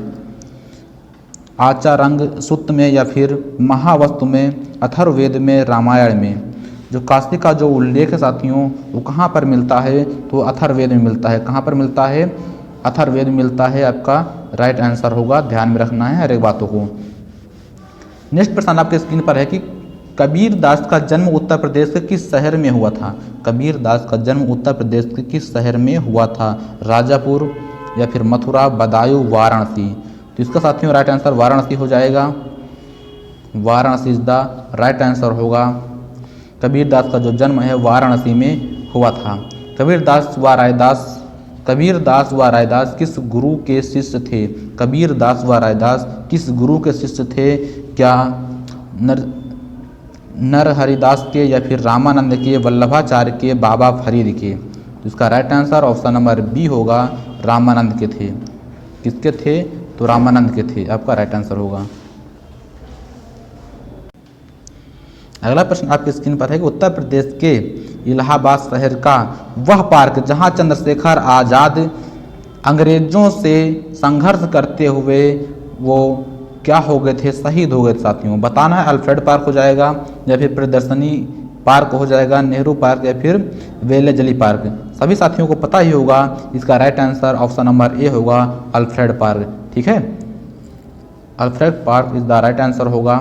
आचारंग सूक्त में, या फिर महावस्तु में, अथर्ववेद में, रामायण में? जो काशी का जो उल्लेख है साथियों वो कहाँ पर मिलता है? तो अथर्ववेद में मिलता है। कहाँ पर मिलता है? अथर्ववेद में मिलता है। आपका राइट आंसर होगा, ध्यान में रखना है हर एक बातों को। नेक्स्ट प्रश्न आपके स्क्रीन पर है कि कबीर दास का जन्म उत्तर प्रदेश के किस शहर में हुआ था? कबीर दास का जन्म उत्तर प्रदेश के किस शहर में हुआ था? राजापुर, या फिर मथुरा, बदायूं, वाराणसी? तो इसका साथियों राइट आंसर वाराणसी हो जाएगा। Varanasi is the right answer होगा। कबीर दास का जो जन्म है वाराणसी में हुआ था। कबीर दास व रायदास किस गुरु के शिष्य थे? कबीर दास व रायदास किस गुरु के शिष्य थे? क्या नरहरिदास के, या फिर रामानंद के, वल्लभाचार्य के, बाबा फरीद के? तो इसका right answer option number B होगा, रामानंद के थे। किसके थे? तो रामानंद के थे, आपका राइट आंसर होगा। अगला प्रश्न आपकी स्क्रीन पर है कि उत्तर प्रदेश के इलाहाबाद शहर का वह पार्क जहां चंद्रशेखर आज़ाद अंग्रेजों से संघर्ष करते हुए वो क्या हो गए थे? शहीद हो गए थे साथियों। बताना है अल्फ्रेड पार्क हो जाएगा, या फिर प्रदर्शनी पार्क हो जाएगा, नेहरू पार्क, या फिर वेलेजली पार्क? सभी साथियों को पता ही होगा, इसका right answer option number A होगा, अल्फ्रेड पार्क। ठीक है, Alfred park is the right answer होगा।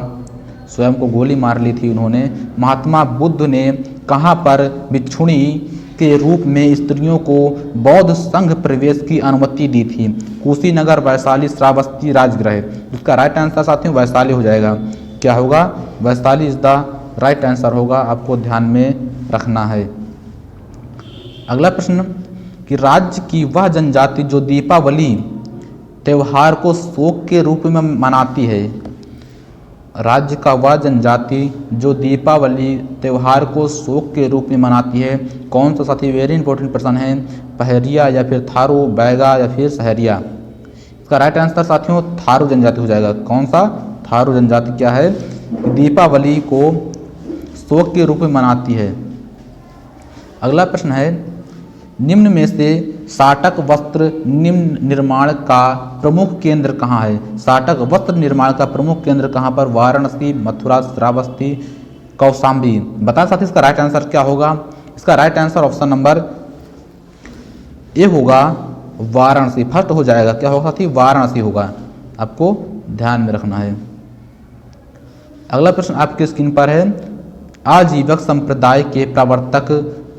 स्वयं को गोली मार ली थी उन्होंने। महात्मा बुद्ध ने कहाँ पर भिक्षुणी के रूप में स्त्रियों को बौद्ध संघ प्रवेश की अनुमति दी थी? कुशीनगर, वैशाली, श्रावस्ती, राजगृह? इसका राइट आंसर साथियों वैशाली हो जाएगा। क्या होगा? Vaishali is the right answer होगा, आपको ध्यान में रखना है। अगला प्रश्न कि राज्य की वह जनजाति जो दीपावली त्यौहार को शोक के रूप में मनाती है? राज्य का वह जनजाति जो दीपावली त्यौहार को शोक के रूप में मनाती है, कौन सा साथी? वेरी इंपॉर्टेंट प्रश्न है। पहरिया, या फिर थारू, बैगा, या फिर सहरिया? इसका राइट आंसर साथियों थारू जनजाति हो जाएगा। कौन सा? थारू जनजाति क्या है? दीपावली को शोक के रूप में मनाती है। अगला प्रश्न है, निम्न में से साटक वस्त्र निर्माण का प्रमुख केंद्र कहाँ है? साटक वस्त्र निर्माण का प्रमुख केंद्र कहाँ पर? वाराणसी, मथुरा, श्रावस्ती, कौशाम्बी। बता साथी इसका राइट आंसर क्या होगा? इसका right answer option number A होगा वाराणसी। फर्स्ट हो जाएगा, क्या होगा साथी? वाराणसी होगा, आपको ध्यान में रखना है। अगला प्रश्न आपके स्क्रीन पर है, आजीवक संप्रदाय के प्रवर्तक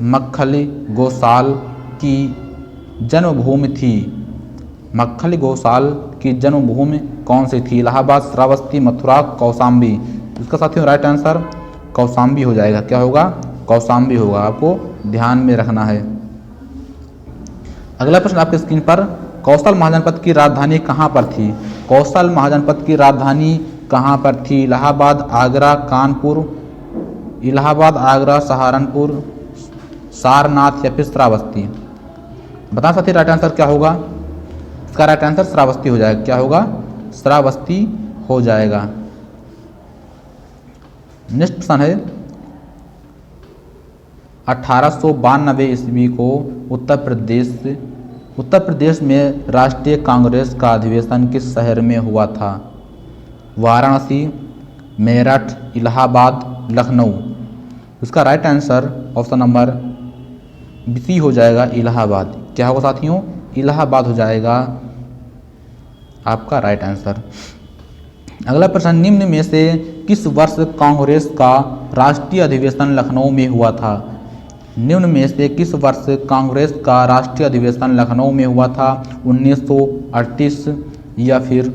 मक्खली गोसाल की जन्मभूमि थी। मक्खली गोसाल की जन्मभूमि कौन सी थी? इलाहाबाद, श्रावस्ती, मथुरा, कौशाम्बी। इसका साथियों राइट आंसर कौशाम्बी हो जाएगा। क्या होगा? कौशाम्बी होगा, आपको ध्यान में रखना है। अगला प्रश्न आपके स्क्रीन पर, कौशल महाजनपद की राजधानी कहाँ पर थी? कौशल महाजनपद की राजधानी कहाँ पर थी? इलाहाबाद, आगरा, कानपुर, इलाहाबाद, आगरा, सहारनपुर, सारनाथ या फिर श्रावस्ती। बता साथी राइट आंसर क्या होगा? इसका राइट आंसर श्रावस्ती हो जाएगा। क्या होगा? श्रावस्ती हो जाएगा। नेक्स्ट प्रश्न है, 1892 ईस्वी को उत्तर प्रदेश में राष्ट्रीय कांग्रेस का अधिवेशन किस शहर में हुआ था? वाराणसी, मेरठ, इलाहाबाद, लखनऊ। इसका right answer option number C हो जाएगा, इलाहाबाद। क्या होगा साथियों? इलाहाबाद हो जाएगा आपका राइट आंसर। अगला प्रश्न, निम्न में से किस वर्ष कांग्रेस का राष्ट्रीय अधिवेशन लखनऊ में हुआ था? निम्न में से किस वर्ष कांग्रेस का राष्ट्रीय अधिवेशन लखनऊ में हुआ था? 1938 या फिर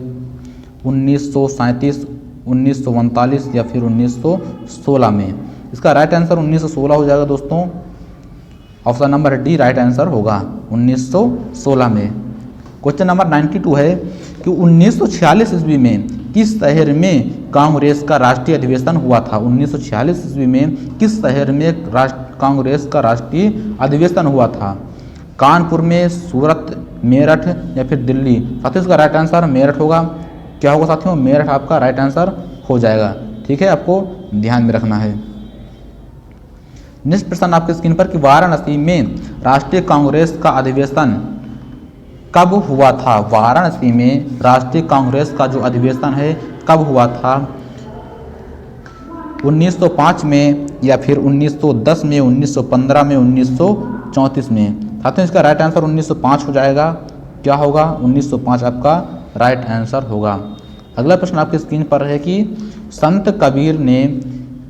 1937, 1939 या फिर 1916 में। इसका राइट आंसर 1916 हो जाएगा दोस्तों। Option number D right answer होगा 1916 में। क्वेश्चन नंबर 92 है कि 1946 ईस्वी में किस शहर में कांग्रेस का राष्ट्रीय अधिवेशन हुआ था? 1946 ईस्वी में किस शहर में कांग्रेस का राष्ट्रीय अधिवेशन हुआ था? कानपुर में, सूरत, मेरठ या फिर दिल्ली। साथियों इसका राइट आंसर मेरठ होगा। क्या होगा साथियों? मेरठ आपका राइट आंसर हो जाएगा। ठीक है, आपको ध्यान में रखना है। नेक्स्ट प्रश्न आपके स्क्रीन पर कि वाराणसी में राष्ट्रीय कांग्रेस का अधिवेशन कब हुआ था? वाराणसी में राष्ट्रीय कांग्रेस का जो अधिवेशन है कब हुआ था? 1905 में या फिर 1910 में, 1915 में, 1934 में। साथियों इसका राइट आंसर 1905 हो जाएगा। क्या होगा? 1905 आपका राइट आंसर होगा। अगला प्रश्न आपकी स्क्रीन पर है कि संत कबीर ने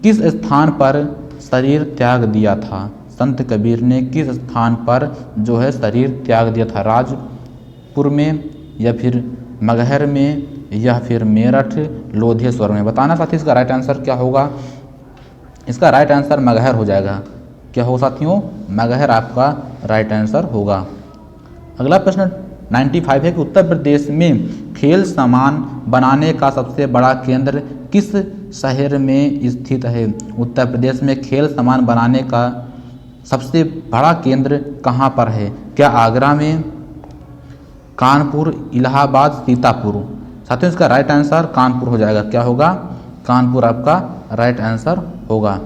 किस स्थान पर शरीर त्याग दिया था? संत कबीर ने किस स्थान पर जो है शरीर त्याग दिया था? राजपुर में या फिर मगहर में या फिर मेरठ, लोधेश्वर में। बताना साथी इसका राइट आंसर क्या होगा? इसका राइट आंसर मगहर हो जाएगा। क्या होगा साथियों? मगहर आपका राइट आंसर होगा। अगला प्रश्न 95 है कि उत्तर प्रदेश में खेल सामान बनाने का सबसे बड़ा केंद्र किस शहर में स्थित है? उत्तर प्रदेश में खेल सामान बनाने का सबसे बड़ा केंद्र कहाँ पर है? क्या आगरा में, कानपुर, इलाहाबाद, सीतापुर। साथियों इसका राइट आंसर कानपुर हो जाएगा। क्या होगा? कानपुर आपका राइट आंसर होगा।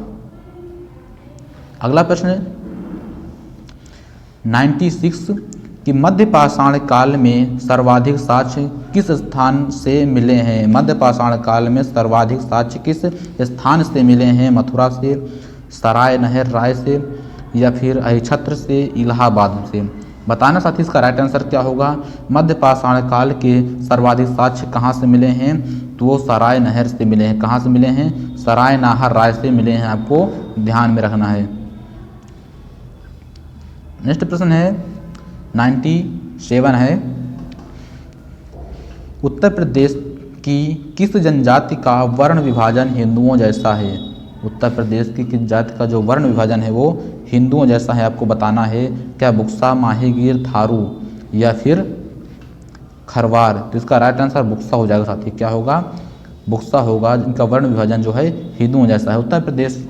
अगला प्रश्न 96 कि मध्य पाषाण काल में सर्वाधिक साक्ष्य किस स्थान से मिले हैं? मध्य पाषाण काल में सर्वाधिक साक्ष्य किस स्थान से मिले हैं? मथुरा से, सराय नहर राय से या फिर अहिछत्र से, इलाहाबाद से। बताना साथी इसका राइट आंसर क्या होगा? मध्य पाषाण काल के सर्वाधिक साक्ष्य कहाँ से मिले हैं? तो वो सराय नहर से मिले हैं। कहाँ से मिले हैं? सराय नाहर राय से मिले हैं। आपको ध्यान में रखना है। नेक्स्ट प्रश्न है 97 है, उत्तर प्रदेश की किस जनजाति का वर्ण विभाजन हिंदुओं जैसा है? उत्तर प्रदेश की किस जाति का जो वर्ण विभाजन है वो हिंदुओं जैसा है? आपको बताना है। क्या बुक्सा, माहीगीर, थारू या फिर खरवार? तो इसका राइट आंसर बुक्सा हो जाएगा साथी। क्या होगा? बुक्सा होगा, जिनका वर्ण विभाजन जो है हिंदुओं जैसा है। उत्तर प्रदेश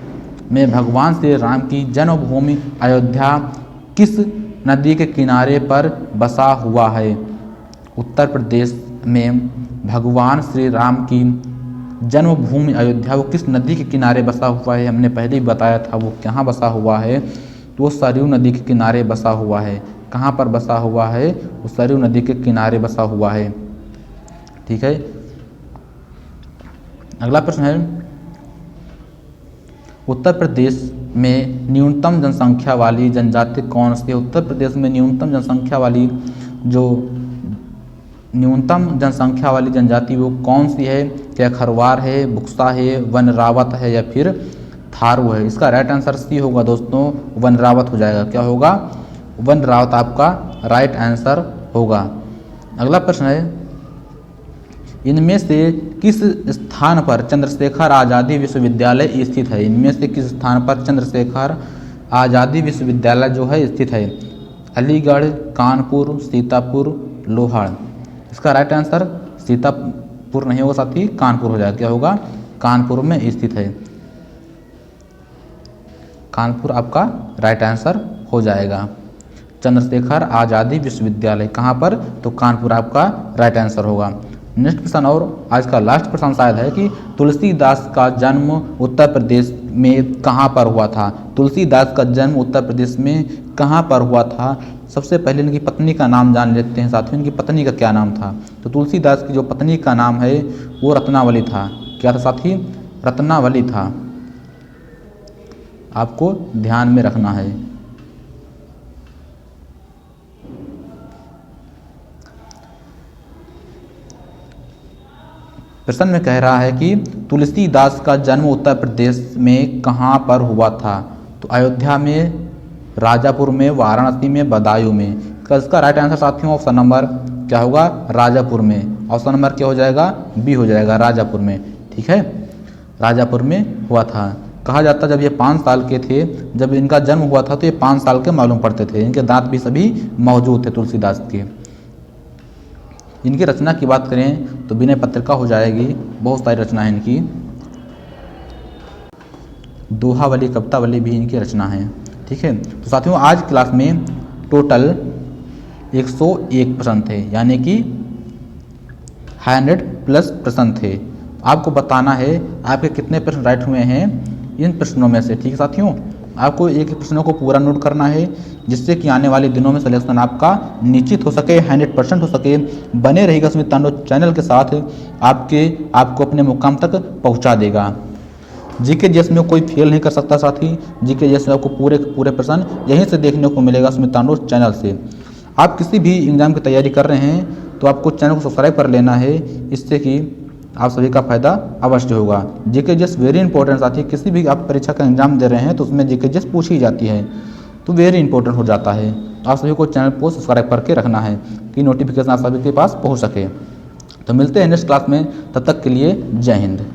में भगवान श्री राम की जन्मभूमि अयोध्या किस नदी के किनारे पर बसा हुआ है? उत्तर प्रदेश में भगवान श्री राम की जन्मभूमि अयोध्या वो किस नदी के किनारे बसा हुआ है? हमने पहले ही बताया था वो कहाँ बसा हुआ है। तो वो सरयू नदी के किनारे बसा हुआ है। कहाँ पर बसा हुआ है? वो सरयू नदी के किनारे बसा हुआ है। ठीक है। अगला प्रश्न है उत्तर प्रदेश में न्यूनतम जनसंख्या वाली जनजाति कौन सी है? उत्तर प्रदेश में न्यूनतम जनसंख्या वाली जनजाति वो कौन सी है? क्या खरवार है, बुक्सा है, वनरावत है या फिर थारू है? इसका राइट आंसर सी होगा दोस्तों, वनरावत हो जाएगा। क्या होगा? वनरावत आपका राइट आंसर होगा। अगला प्रश्न है, इनमें से किस स्थान पर चंद्रशेखर आज़ादी विश्वविद्यालय स्थित है? इनमें से किस स्थान पर चंद्रशेखर आज़ादी विश्वविद्यालय जो है स्थित है? अलीगढ़, कानपुर, सीतापुर, लोहाड़। इसका राइट आंसर सीतापुर नहीं होगा साथी, कानपुर हो जाएगा। क्या होगा? कानपुर में स्थित है। कानपुर आपका राइट आंसर हो जाएगा। चंद्रशेखर आज़ादी विश्वविद्यालय कहाँ पर? तो कानपुर आपका राइट आंसर होगा। नेक्स्ट प्रश्न और आज का लास्ट प्रश्न शायद है कि तुलसीदास का जन्म उत्तर प्रदेश में कहाँ पर हुआ था? तुलसीदास का जन्म उत्तर प्रदेश में कहाँ पर हुआ था? सबसे पहले इनकी पत्नी का नाम जान लेते हैं साथियों। इनकी पत्नी का क्या नाम था? तो तुलसीदास की जो पत्नी का नाम है वो रत्नावली था। क्या था साथी? रत्नावली था। आपको ध्यान में रखना है। प्रश्न में कह रहा है कि तुलसीदास का जन्म उत्तर प्रदेश में कहाँ पर हुआ था? तो अयोध्या में, राजापुर में, वाराणसी में, बदायूं में। इसका राइट आंसर साथियों ऑप्शन नंबर क्या होगा? राजापुर में। ऑप्शन नंबर क्या हो जाएगा? बी हो जाएगा, राजापुर में। ठीक है, राजापुर में हुआ था। कहा जाता जब ये 5 साल के थे, जब इनका जन्म हुआ था तो ये 5 साल के मालूम पड़ते थे। इनके दांत भी सभी मौजूद थे तुलसीदास के। इनकी रचना की बात करें तो विनय पत्रिका हो जाएगी। बहुत सारी रचना है इनकी। दोहावली, कवितावली भी इनकी रचना है। ठीक है, तो साथियों आज क्लास में टोटल 101 प्रश्न थे, यानी कि 100+ प्रश्न थे। आपको बताना है आपके कितने प्रश्न राइट हुए हैं इन प्रश्नों में से। ठीक है साथियों, आपको एक प्रश्नों को पूरा नोट करना है जिससे कि आने वाले दिनों में सिलेक्शन आपका निश्चित हो सके, 100% हो सके। बने रहेगा सुमित तांडव चैनल के साथ, आपको अपने मुकाम तक पहुंचा देगा। जीके जीएस में कोई फेल नहीं कर सकता साथी। जीके जीएस में आपको पूरे प्रश्न यहीं से देखने को मिलेगा सुमित तांडव चैनल से। आप किसी भी एग्जाम की तैयारी कर रहे हैं तो आपको चैनल को सब्सक्राइब कर लेना है, इससे कि आप सभी का फायदा अवश्य होगा। जीके जीएस वेरी इंपॉर्टेंट साथी। किसी भी आप परीक्षा का एग्जाम दे रहे हैं तो उसमें जीके जीएस पूछी जाती है, तो वेरी इंपॉर्टेंट हो जाता है। आप सभी को चैनल को सब्सक्राइब करके रखना है कि नोटिफिकेशन आप सभी के पास पहुंच सके। तो मिलते हैं नेक्स्ट क्लास में, तब तक के लिए जय हिंद।